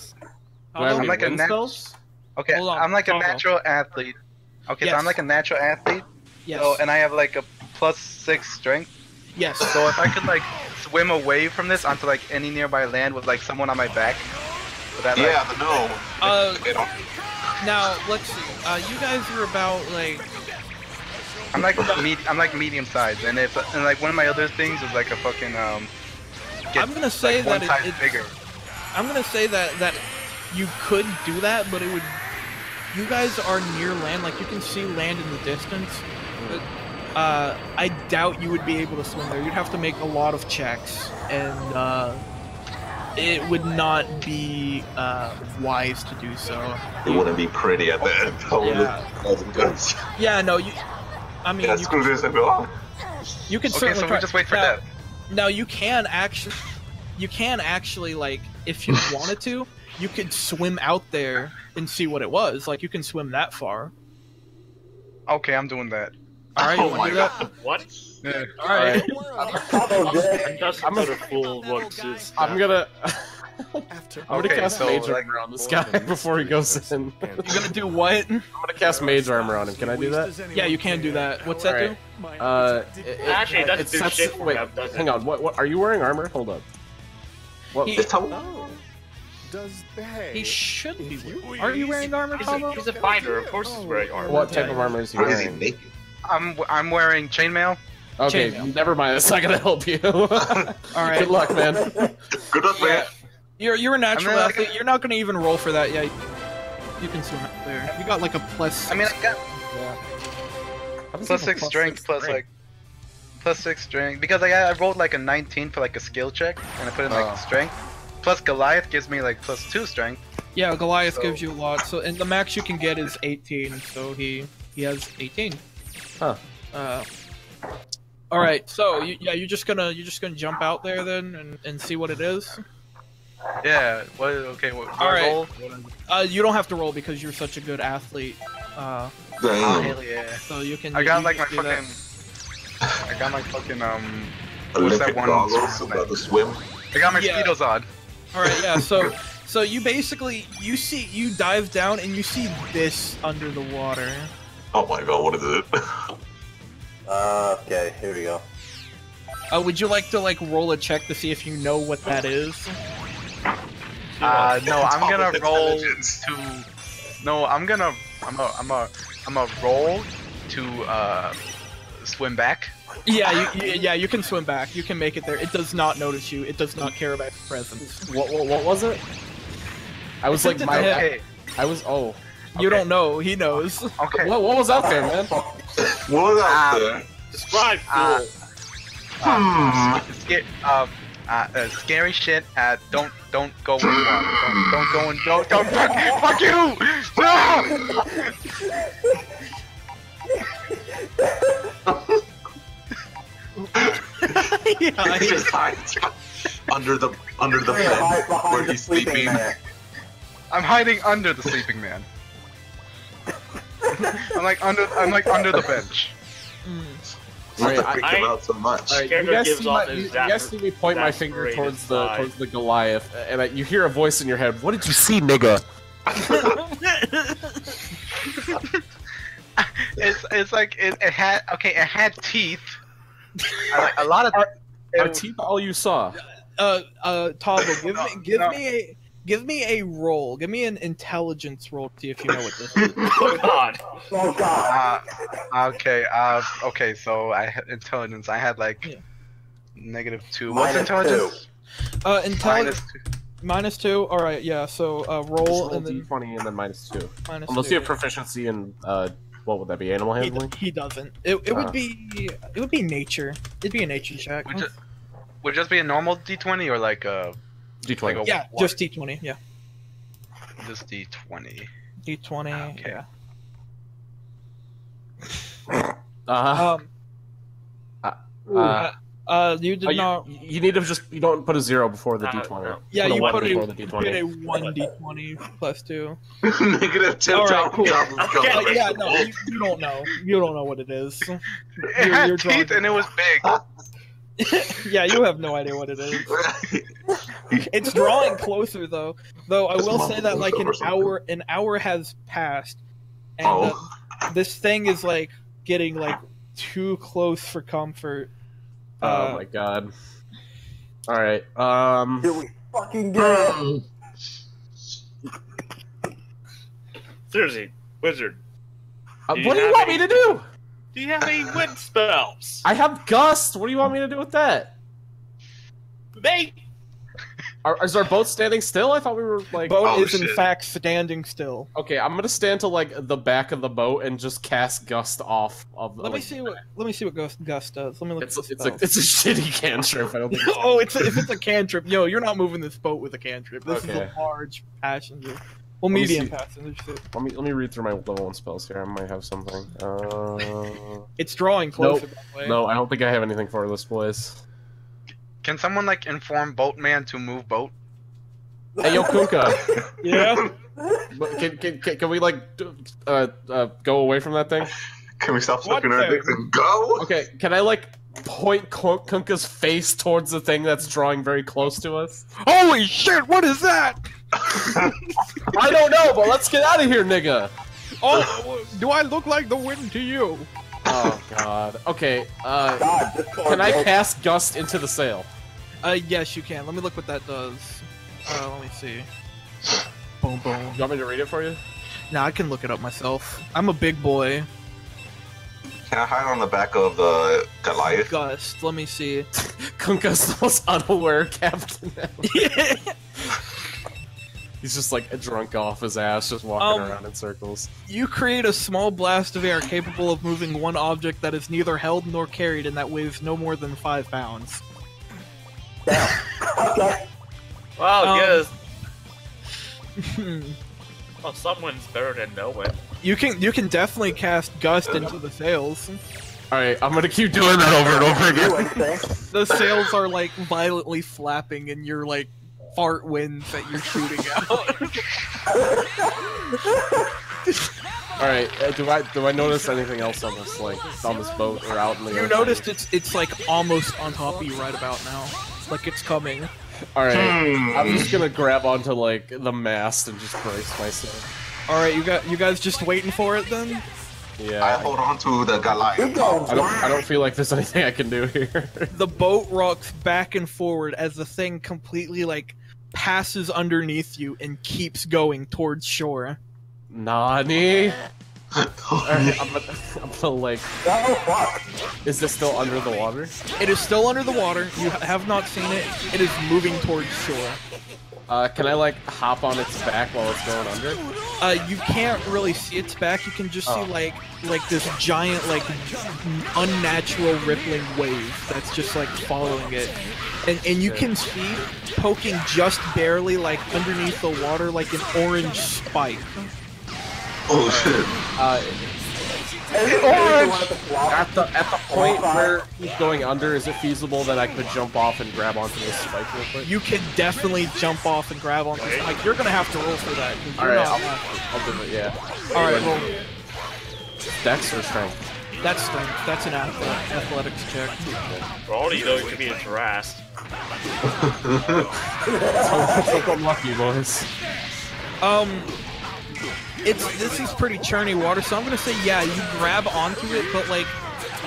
I have I'm any like a wind nat- spells? Okay, Hold on, I'm like a Tavo. natural athlete. Okay, Yes. so I'm like a natural athlete. Yes. So, and I have like a +6 strength. Yes. So if I could like swim away from this onto like any nearby land with like someone on my back, would that like, yeah, the gnome. Now let's see. You guys are about like. I'm like medium sized, and like one of my other things is like a fucking get, I'm gonna say like, one that size it- bigger. I'm gonna say that you could do that, but it would. You guys are near land, like you can see land in the distance. But, I doubt you would be able to swim there. You'd have to make a lot of checks, and it would not be wise to do so. It wouldn't be pretty at the end. Yeah, no, you. I mean, Yeah, you, screw this and go on. you can Okay, certainly so try. we just wait for now, that. Now you can actually like, if you wanted to, you could swim out there and see what it was. Like you can swim that far. Okay, I'm doing that. All right, Oh you want my to do that? What? Yeah. All right. Tavo's dead. That's I'm what a fool looks is. I'm gonna Okay, cast so, Mage like, Armor on this guy before he goes in. You're gonna do what? I'm gonna cast Mage Armor on him. Can I do that? Yeah, you can do that. What's that do? Actually, it doesn't do sets- shit for wait, him, does it? hang on. What? Are you wearing armor? Hold up. What? He- It's a- He should be. Are you wearing armor, Pablo? He's a fighter. Of course, he's wearing armor. What type of armor is he Or is he wearing? naked? I'm wearing chainmail. Okay, Chainmail. never mind. It's not gonna help you. Alright. Good luck, man. Good luck, man. You're a natural I mean, athlete. You're not gonna even roll for that. Yeah, you can swim out there. You got like a plus. I mean, I got How does plus he have a 6 strength, plus like plus 6 strength because I rolled like a 19 for like a skill check, and I put in like strength. Plus Goliath gives me like plus 2 strength. Yeah, Goliath gives you a lot. So, and the max you can get is 18. So he has 18. Huh. All right. So you're just gonna jump out there then and see what it is. Yeah. What? Okay. What? All right. Roll? You don't have to roll because you're such a good athlete. Oh, Damn. hell yeah. So you can. I got you like my can do that. fucking. I got my fucking What's Olympic that one? goggles about to swim. I got my Yeah. speedos on. All right. Yeah. So you basically you dive down and you see this under the water. Oh my god, what is it? Okay, here we go. Would you like to like roll a check to see if you know what that is? No, I'm gonna roll Intelligence. to. No, I'm a roll to swim back. Yeah, you can swim back. You can make it there. It does not notice you. It does not care about your presence. What was it? I was like, Okay. I was. Oh. You don't know. He knows. Okay. What was out there, man? What was out there? Describe Scary shit. Don't go in water. Don't go in. Don't fuck you! No! Yeah, He just hides under the bed where he's sleeping. I'm hiding under the sleeping man. I'm like under the bench. What the Alright, freak him out so much? Alright, you Character guys gives see off my, his you guys see me point my finger exasperated towards side. the Goliath, and you hear a voice in your head. What did you see, nigga? It's like it had teeth. A lot of Are teeth all you saw? Toggle, No. give me a roll. Give me an intelligence roll to see if you know what this is. Oh god. Oh god. Okay. So I had intelligence. I had like -2. What's Minus intelligence? Intelligence -2. All right, yeah. So roll and then D20 and then -2. minus Unless 2. you have proficiency in what would that be? Animal handling? He doesn't. It would be nature. It'd be a nature check. Would it just be a normal D20 or like a D20. like a Yeah, one? just D20. Yeah, Just D20. D20. Okay. Uh-huh. You did not. You need to you don't put a 0 before the D20. Yeah, Put a you 1 put before the a D20. 1 D20 plus 2. Negative 10 All right, drop. cool. Okay. Yeah, no, you don't know. You don't know what it is. It had you're teeth drawing- and it was big. Yeah, you have no idea what it is. It's drawing closer though. Though I will say that like an hour has passed, and this thing is like getting like too close for comfort. Oh my god. Alright, Here we fucking go. Seriously, wizard. what do you want me to do? Do you have any wind spells? I have Gust! What do you want me to do with that? Make Is our boat standing still? I thought we were like... Boat is in shit. fact standing still. Okay, I'm gonna stand to like the back of the boat and just cast Gust off of the... Let me see what Gust does. Let me look It's at the a spell. shitty cantrip. I don't think. Oh, if it's a cantrip, yo, you're not moving this boat with a cantrip. This is Okay. a large passenger. Well, me medium see. passenger. Too. Let me read through my level 1 spells here. I might have something. It's drawing closer Nope. that way. No, I don't think I have anything for this, boys. Can someone like inform Boatman to move boat? Hey, yo, Kuka. Yeah. Can we like go away from that thing? Can we stop What sucking our the- dicks and go? Okay, can I like point Kunka's face towards the thing that's drawing very close to us? Holy shit! What is that? I don't know, but let's get out of here, nigga. Oh, do I look like the wind to you? Oh god. Okay. God, this poor Can I boat. cast Gust into the sail? Yes, you can. Let me look what that does. Let me see. Boom, boom. You want me to read it for you? Nah, I can look it up myself. I'm a big boy. Can I hide on the back of Goliath? Gust, let me see. Kunka's the most unaware captain ever. He's just like drunk off his ass, just walking around in circles. You create a small blast of air capable of moving one object that is neither held nor carried and that weighs no more than 5 pounds. Damn. Okay. Well, yes. Well, someone's better than no one. You can definitely cast Gust into the sails. Alright, I'm gonna keep doing that over and over again. The sails are like violently flapping and you're like fart winds that you're shooting out. Alright, do I notice anything else on this boat or out in the ocean? You noticed it's like almost on top of you right about now. Like it's coming. Alright, I'm just gonna grab onto like the mast and just brace myself. Alright, you guys just waiting for it then? Yeah. I hold on to the Goliath. I don't feel like there's anything I can do here. The boat rocks back and forward as the thing completely like passes underneath you and keeps going towards shore. Nani? Alright, I'm gonna like... Oh, fuck. Is this still under the water? It is still under the water. You have not seen it. It is moving towards shore. Can I like hop on its back while it's going under? You can't really see its back. You can just see like this giant like unnatural rippling wave that's just like following it, and you can see poking just barely like underneath the water like an orange spike. Oh shit. At the point where he's going under, is it feasible that I could jump off and grab onto this spike real quick? You can definitely jump off and grab onto the spike. You're gonna have to roll for that. Alright, I'll do it, yeah. Alright, roll. Dex or strength? That's strength. That's an athletics check. For all you know, it could be a Jurass. Let's hope I'm lucky, boys. This is pretty churny water, so I'm gonna say yeah, you grab onto it, but like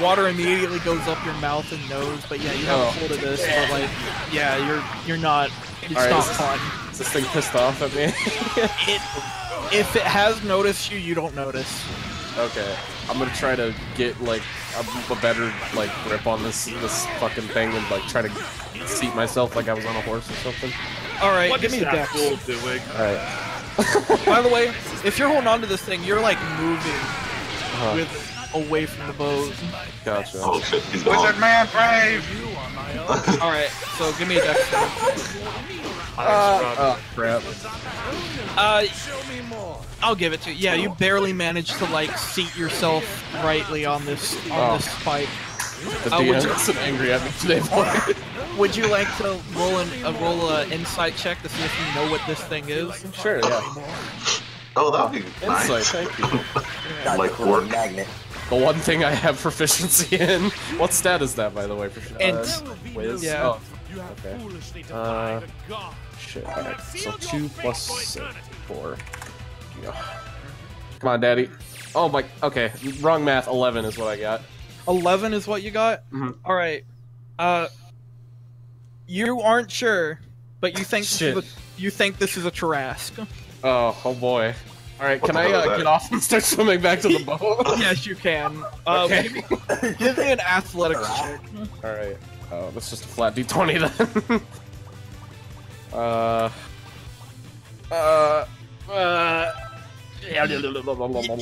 water immediately goes up your mouth and nose. But yeah, you have a hold of this, but like yeah, you're not. It's not fun. Is this thing pissed off at me? If it has noticed you, you don't notice. Okay, I'm gonna try to get like a better like grip on this fucking thing and like try to seat myself like I was on a horse or something. All right, What give is me a that dex. fool doing? All right. By the way, if you're holding on to this thing, you're like moving away from the boat. Gotcha. Oh shit, he's gone. Wizard Man brave! Alright, so give me a dex. Oh crap. I'll give it to you. Yeah, you barely managed to like seat yourself rightly on this spike. The DM's angry at me today, boy. Would you like to roll an insight check to see if you know what this thing is? Sure, yeah. Oh, that'd be nice. Insight, thank you. Like work. Magnet. The one thing I have proficiency in. What stat is that, by the way? Wiz? Yeah. Oh, okay. Shit. Alright, so 2 plus 4. Come on, daddy. Oh my, okay, wrong math, 11 is what I got. 11 is what you got? Mm-hmm. Alright. You aren't sure, but you think this is a Tarrasque. Oh boy. Alright, can I get off and start swimming back to the boat? Yes, you can. Okay. Give me an athletics check. Alright. Oh, that's just a flat d20 then.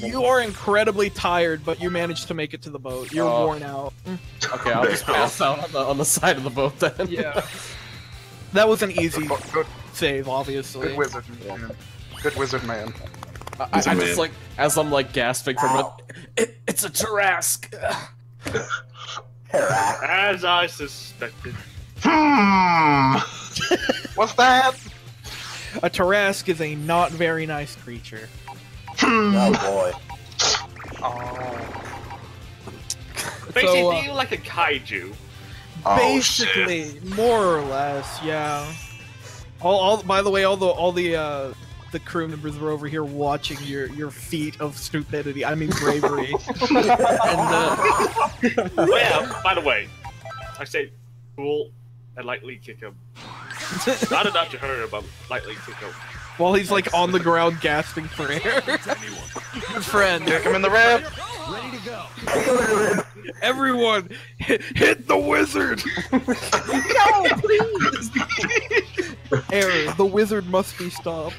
You are incredibly tired, but you managed to make it to the boat. You're worn out. Okay, I'll just pass out on the side of the boat then. Yeah. That was an easy save, obviously. Good wizard man. Good wizard man. I just like, as I'm like gasping for it's a Tarrasque. As I suspected. What's that? A Tarrasque is a not very nice creature. Oh boy. Basically, So, you like a kaiju. Basically, more or less, yeah. By the way, all the crew members were over here watching your feat of stupidity. I mean bravery. Well, by the way, I say cool and lightly kick him. Not enough to hurt him, but lightly kick him. while he's like on the ground gasping for air. Your friend. Here come in the rip. Ready to go. Everyone, hit the wizard. No, please. Error. The wizard must be stopped.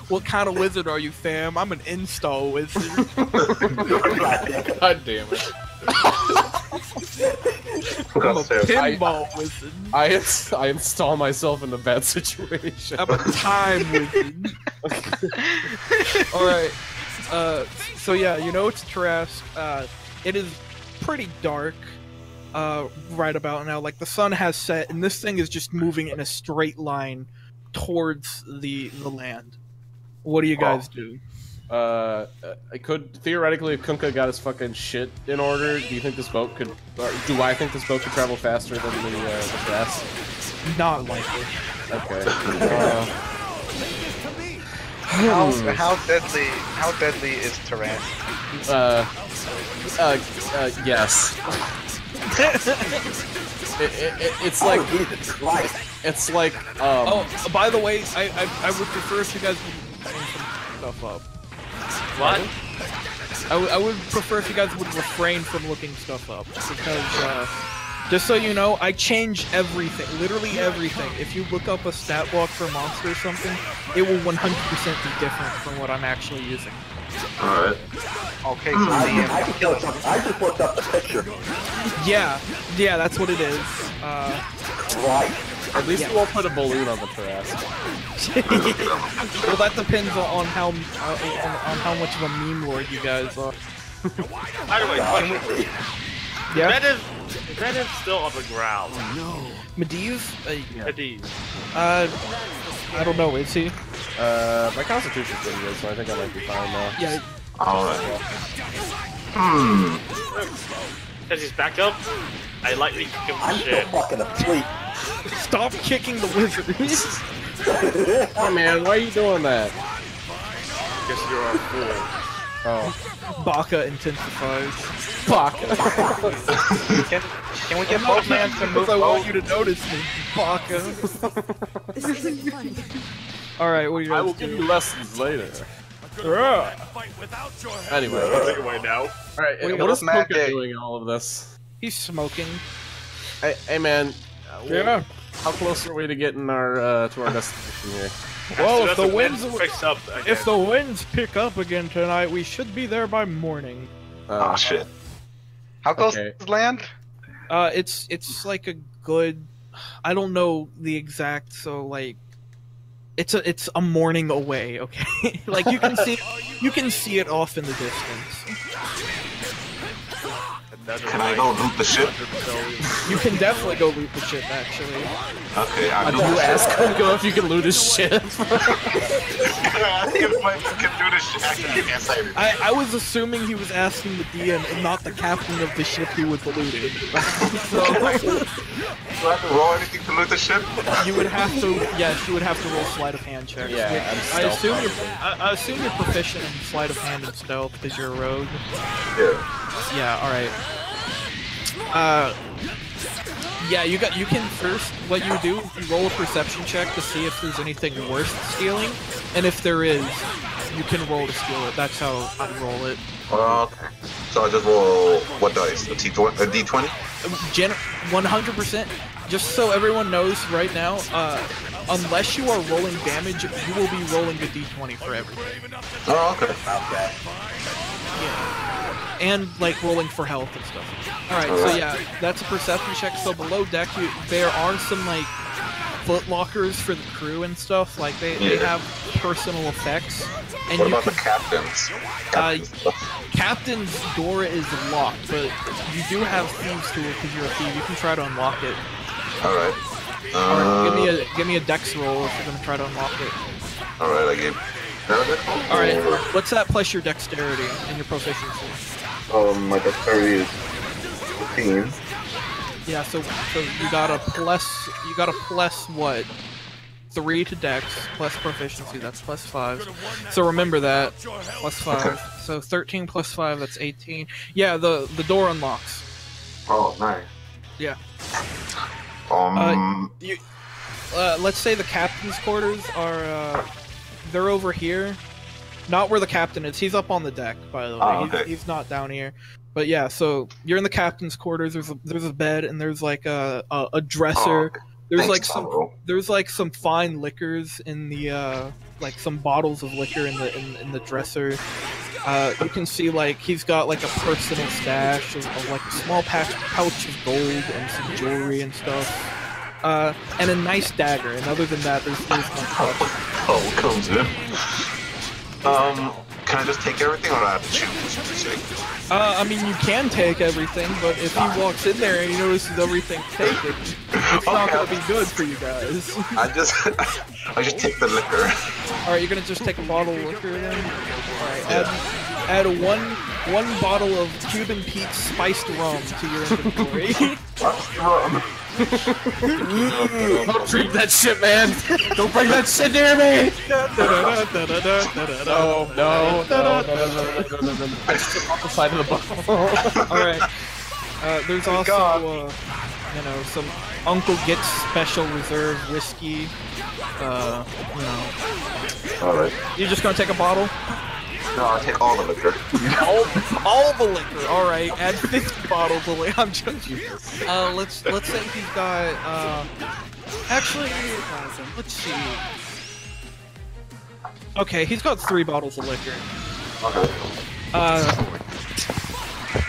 What kind of wizard are you, fam? I'm an install wizard. God damn it. I'm a pinball wizard. I install myself in a bad situation. I'm a time wizard. Alright. So yeah, you know it's Trask. It is pretty dark right about now. Like, the sun has set, and this thing is just moving in a straight line towards the land. What do you guys do? I could theoretically, if Kunkka got his fucking shit in order, do you think this boat could, or do I think this boat could travel faster than the Trask? Not likely. Okay. How deadly is Tyrant? Yes. It's like it's like Oh, by the way, I would prefer if you guys would bring some stuff up. What? I would prefer if you guys would refrain from looking stuff up, because just so you know, I change everything, literally everything. If you look up a stat block for a monster or something, it will 100% be different from what I'm actually using. Alright. Okay, so I just looked up the picture. Yeah, that's what it is. Right. at least you won't put a balloon on the Trask. Well, that depends on how much of a meme lord you guys are. By the way, Yeah. Medivh's still on the ground. Medivh? Medivh. I don't know. Is he? My constitution's pretty good, so I think I might be fine now. Yeah. Alright. Because he's back up, I lightly kick him I'm with still shit. fucking asleep. Stop kicking the wizard. Oh man, why are you doing that? Guess you're a fool. Oh. Baka intensifies. Baka. Can we get both man to move? I want you to notice me, Baka. This isn't fun. Alright, what are you I guys will give doing? you lessons later. Anyway. Take away now. Alright, What what is Matt Kunkka Day? doing in all of this? He's smoking. Hey man. Yeah. How close are we to getting our to our destination here? Well, As soon as the wind picks up again. If the winds pick up again tonight, we should be there by morning. Oh shit. How close Okay. is land? It's like a good, I don't know the exact, so like, it's a morning away, okay? Like, you can see it off in the distance. Can I go loot the ship? You can definitely go loot the ship, actually. Okay, I Did loot you the ask ship. Kunkka if you can loot his shit? If I can do this shit, actually, I can't say it. I was assuming he was asking the DM and not the captain of the ship he was looting. So, Do I have to roll anything to loot the ship? you would have to, yes, you would have to roll sleight of hand checks. Yeah, which I'm I assume stealth. I assume you're proficient in sleight of hand and stealth because you're a rogue. Yeah. Yeah, alright. Yeah, you can first, what you do, you roll a perception check to see if there's anything worth stealing, and if there is, you can roll to steal it. That's how I roll it. Okay. So I just roll what dice? A D20? 100%. Just so everyone knows right now, unless you are rolling damage, you will be rolling a d20 for everything. Oh, okay. Yeah. And like rolling for health and stuff. Alright, so yeah, that's a perception check. So below deck, there are some like foot lockers for the crew and stuff. Like they have personal effects. And What you about can, the captains? Captain's door is locked, but you do have thieves tool because you're a thief. You can try to unlock it. Alright. Alright, give me a dex roll if you're gonna try to unlock it. Alright, I gave... Alright, what's that plus your dexterity and your proficiency? My dexterity is 15. Yeah, so you got a plus what? 3 to dex, plus proficiency, that's plus 5. So remember that, plus 5. So 13 plus 5, that's 18. Yeah, the door unlocks. Oh, nice. Yeah. Let's say the captain's quarters are, they're over here. Not where the captain is. He's up on the deck, by the way. Okay. He's not down here. But yeah, so you're in the captain's quarters. There's a bed and there's like a dresser. Okay. There's Thanks, like some fine liquors in the like some bottles of liquor in the dresser. You can see like he's got like a personal stash of like a small pouch of gold and some jewelry and stuff. And a nice dagger. And other than that, there's not much. Oh, comes in. Can I just take everything, or do I have to choose? I mean, you can take everything, but if he walks in there and he notices everything's taken, it's not gonna be good for you guys. I just take the liquor. Alright, you're gonna just take a bottle of liquor then? Alright, add one bottle of Cuban Pete's spiced rum to your inventory. Rum. Don't drink that shit, man! Don't bring that shit near me! No. I just took off the side of the bottle. Alright. There's also, you know, some Uncle Git's special reserve whiskey. Alright. You're just gonna take a bottle? No, I'll take all the liquor. all the liquor. All right, add 50 bottles of liquor. I'm joking. Let's say he's got. Actually, let's see. Okay, he's got 3 bottles of liquor. Okay. Are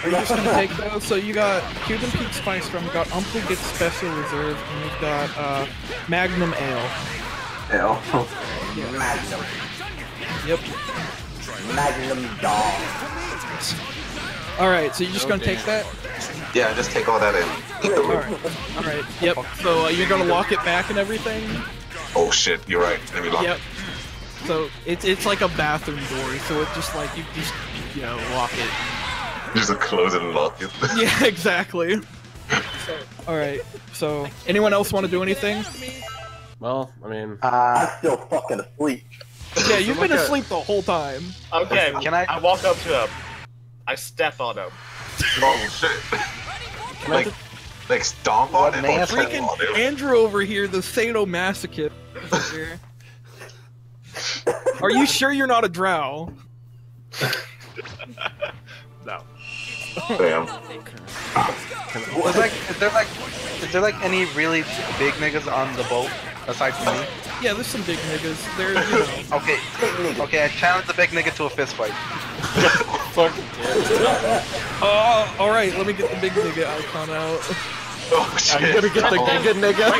you just gonna take those? So you got Cuban Pete Spice Rum, you got Uncle Git's Special Reserve, and you've got Magnum Ale. Ale. Yeah. Magnum. Yep. Magnum dog. Alright, so you're just gonna take that? Yeah, just take all that in. Alright, yep. So you're gonna lock it back and everything? Oh shit, you're right. Let me lock it. Yep. So it's like a bathroom door, so it just like, you just, you know, lock it. Just close it and lock it. Yeah, exactly. Alright, so anyone else want to do anything? Well, I mean... I'm still fucking asleep. Yeah, you've been asleep the whole time. Okay, Can I walk up to him. I step on him. Oh shit. Like stomp on it? man? Or Freaking on it? Andrew over here, the sadomasochist over here. Are you sure you're not a drow? No. Damn. Is there like any really big niggas on the boat aside from me? Yeah, there's some big niggas. They're, you know. Okay, I challenge the big nigga to a fist fight. Fuck. Alright, let me get the big nigga icon out. Oh shit. I'm gonna get the good nigga.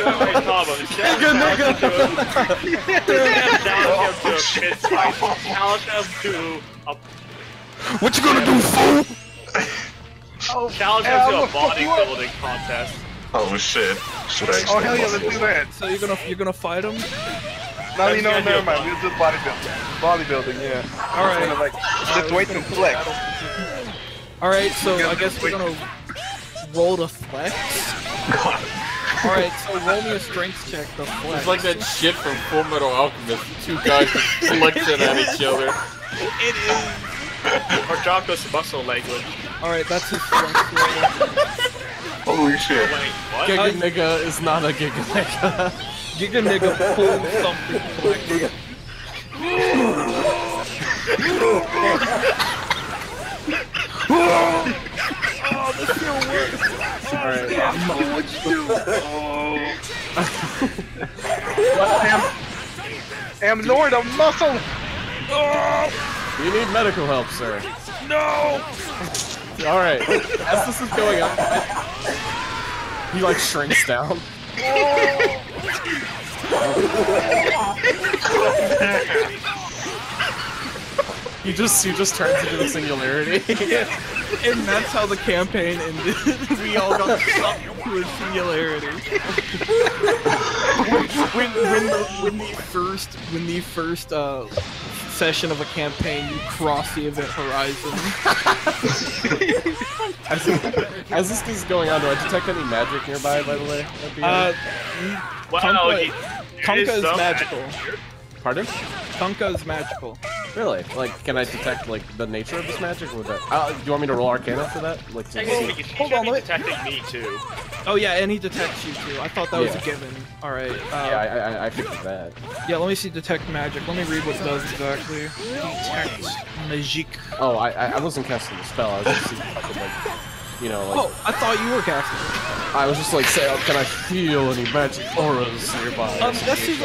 Challenge him to a... What you gonna do, fool? Challenge him to a bodybuilding contest. Oh shit. Should I Oh hell yeah, let's do that. So you're gonna fight him? No, you know, never mind. We'll do bodybuilding. Bodybuilding, yeah. Alright. Like, just wait and flex. Alright, so I guess we're gonna roll to flex. Alright, so roll me a strength check to flex. It's like that shit from Full Metal Alchemist. 2 guys flexing at each other. It is. Or Jocko's muscle language. Alright, that's his strength roll. Holy shit. Wait, what? Giga nigga is not a giga nigga. Giga nigga pulled something flex. Oh, this still works. Alright. What'd you do? I'm Lord of Muscle! You need medical help, sir. No! Alright. As this is going on, he like shrinks down. He just turns into the singularity. And that's how the campaign ended. We all got sucked to a singularity. when the first session of a campaign, you cross the event horizon. As this is going on, do I detect any magic nearby, by the way? Wow, Tonka is magical. Pardon? Tonka is magical. Really? Like, can I detect like the nature of this magic? Or would that? Do you want me to roll Arcana for that? Like, to see? Hold on, detecting me too. Oh yeah, and he detects you too. I thought that was a given. All right. Yeah, I figured that. Yeah, let me see detect magic. Let me read what it does exactly. Detect magic. Oh, I wasn't casting the spell. I was just seeing if I could, like, you know, like. Oh, I thought you were casting it. I was just like, say, oh, can I feel any magic auras nearby? This is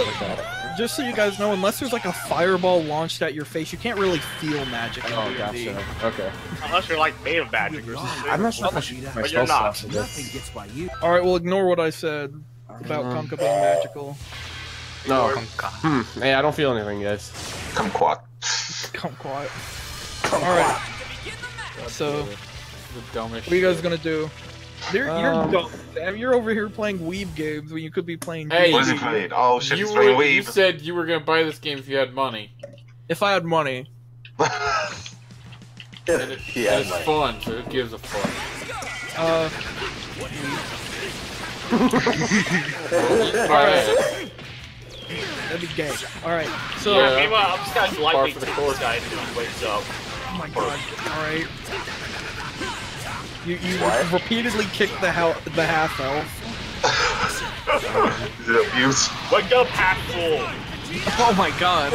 just so you guys know, unless there's like a fireball launched at your face, you can't really feel magic. Oh, gotcha. Okay. Unless you're like made of magic or something. I'm not sure if I should use my spell slots. Alright, well ignore what I said about Kunkka being magical. No. Hey, I don't feel anything, guys. Kumquat. Alright. So, what are you guys gonna do? You're dumb, Sam. You're over here playing Weeb games when you could be playing. Hey, what is it playing? Oh shit, you he's playing Weeb. You said you were gonna buy this game if you had money. If I had money. It's fun, so it gives a fuck. Alright. That'd be gay. Alright, so. Yeah, meanwhile, I'm just kind of lightning to this guy until he wakes up. Oh my god. Alright. You repeatedly kick the half elf. Is it abuse? Wake up, half full. Oh my god.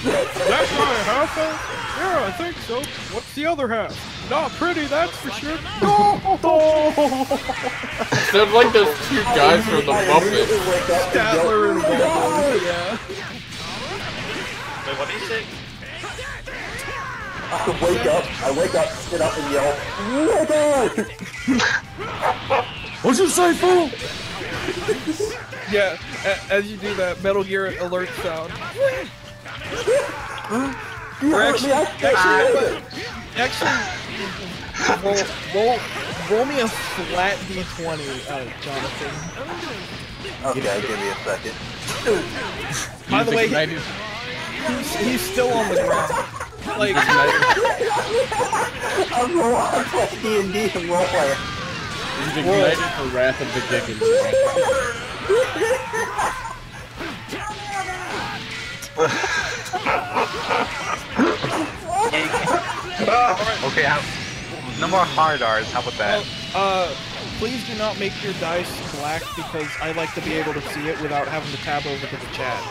That's my half elf? Yeah, I think so. What's the other half? Not pretty, that's for sure. No! Sounds like those two guys from the Muppets. Statler and Walt. Yeah. Wait, what did you say? I wake up, sit up and yell, oh my god! What'd you say, fool? Yeah, as you do that, Metal Gear alert sound. Roll me a flat d20, Jonathan. Okay, give me a second. By the way, he's still on the ground. Like, I'm playing D&D and roleplayer. He's ignited the wrath of the Dickens. Okay, no more hard R's. How about that? Please do not make your dice black because I like to be able to see it without having to tab over to the chat.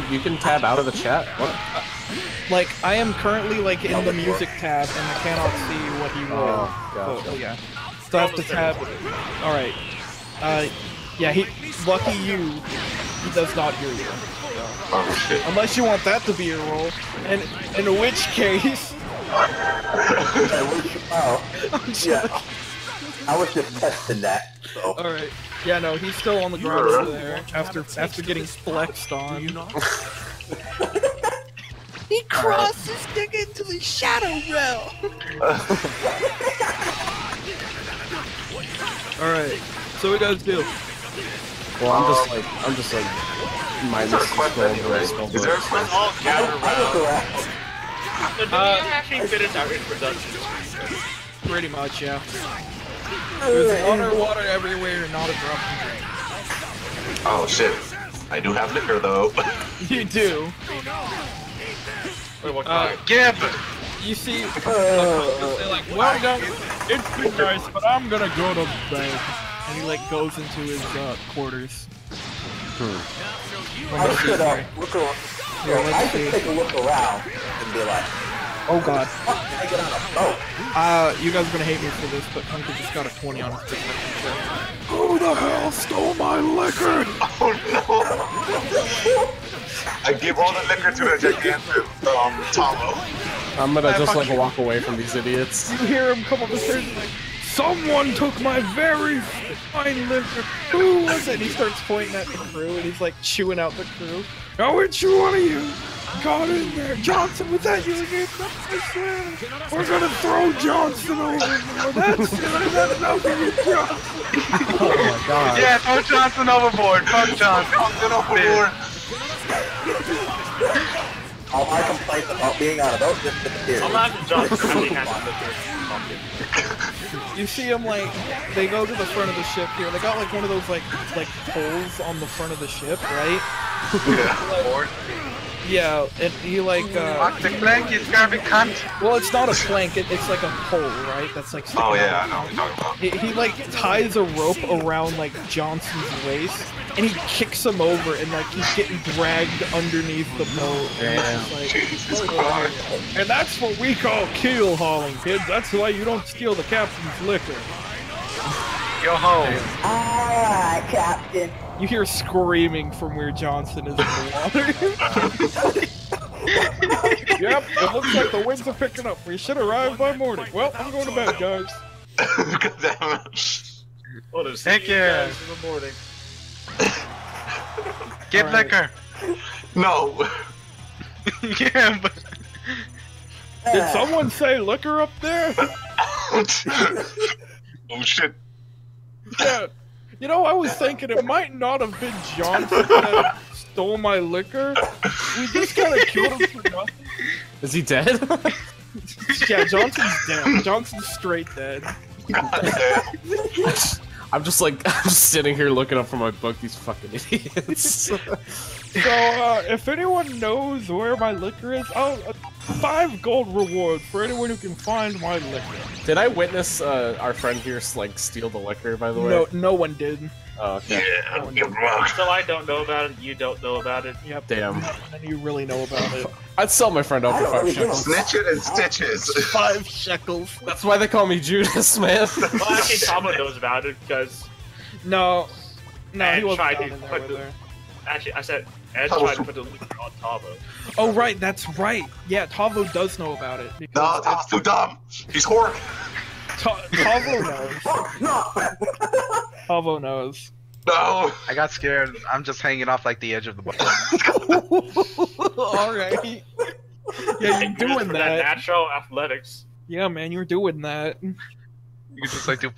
You can tab out of the chat. What? Like I am currently like in the music tab and I cannot see what he wrote. Gotcha. So, yeah. So I have to tab. All right. Yeah. Lucky you. He does not hear you. So. Oh shit. Unless you want that to be your role, and in which case. Yeah. I was just testing that. So. All right. Yeah, no, he's still on the ground over there after getting flexed on. He crossed his dick into the shadow realm. All right. So what do you guys do? Well, I'm just like mindlessly scrolling through my spell Is there a books. quest? All gather around. So did we actually finish our introduction? Pretty much, yeah. There's water everywhere, and not a drop to drink. Oh shit. I do have liquor though. You do. Wait, what kind? You see, they're like, well done. It's been nice, but I'm gonna go to bed. And he like goes into his quarters. I should look around. Here, I let's should see. take a look around and be like, Oh god. how can I get on a boat? You guys are gonna hate me for this, but Hunter just got a 20 on his perception check. Who the hell stole my liquor? Oh no! I give all the liquor to the gigantic Tomo. I'm gonna just like walk away from these idiots. You hear him come up the stairs and like, someone took my very fine liquor. Who was it? And he starts pointing at the crew and he's like chewing out the crew. Now which one of you got in there? Johnson, was that you again? I swear. We're gonna throw Johnson overboard. That's enough of you, Johnson. Oh my god. Yeah, throw Johnson overboard. Fuck Johnson. Johnson overboard. All my complaints about being on a boat just disappeared. I'm not Johnson actually has liquor. You see them like, they go to the front of the ship here. They got like one of those like holes on the front of the ship, right? Board. Yeah, and he like Lock the plank, you garbage cunt. well, it's not a plank. It's like a pole, right? That's like sticking Oh yeah, out. I know what you're talking about. He like ties a rope around like Johnson's waist, and he kicks him over, and like he's getting dragged underneath the boat. And, it's like, Jesus Christ. and that's what we call keel hauling, kids. That's why you don't steal the captain's liquor. Yo ho. Alright, Captain. You hear screaming from where Johnson is in the water. Yep, it looks like the winds are picking up. We should arrive by morning. Well, I'm going to bed, guys. God damn it. Well, there's Heck yeah. in the morning. Get Alright. liquor. No. Yeah, but Did someone say liquor up there? Oh shit. Yeah. You know, I was thinking it might not have been Johnson that stole my liquor. We just kind of killed him for nothing. Is he dead? Yeah, Johnson's dead. Johnson's straight dead. I'm just sitting here looking up from my book. These fucking idiots. So, if anyone knows where my liquor is, 5 gold reward for anyone who can find my liquor. Did I witness our friend here like steal the liquor? By the way, No one did. Oh, okay. Yeah, get rocked. So I don't know about it, you don't know about it. Yep. Damn. And you really know about it. I'd sell my friend out for 5 shekels. Snitch it and stitches. 5 shekels. That's why they call me Judas, man. Well, actually, Tama knows about it because No, he Ed wasn't tried down to in there put with the. her. Actually, I said Ed tried to put the liquor on Tavo. Oh right, that's right. Yeah, Tavo does know about it. No, Because that was too dumb. He's hork. Tavo knows. Tavo knows. No. I got scared. I'm just hanging off like the edge of the boat. Alright. Yeah, you're doing For that. natural athletics. Yeah, man, you're doing that. You can just like do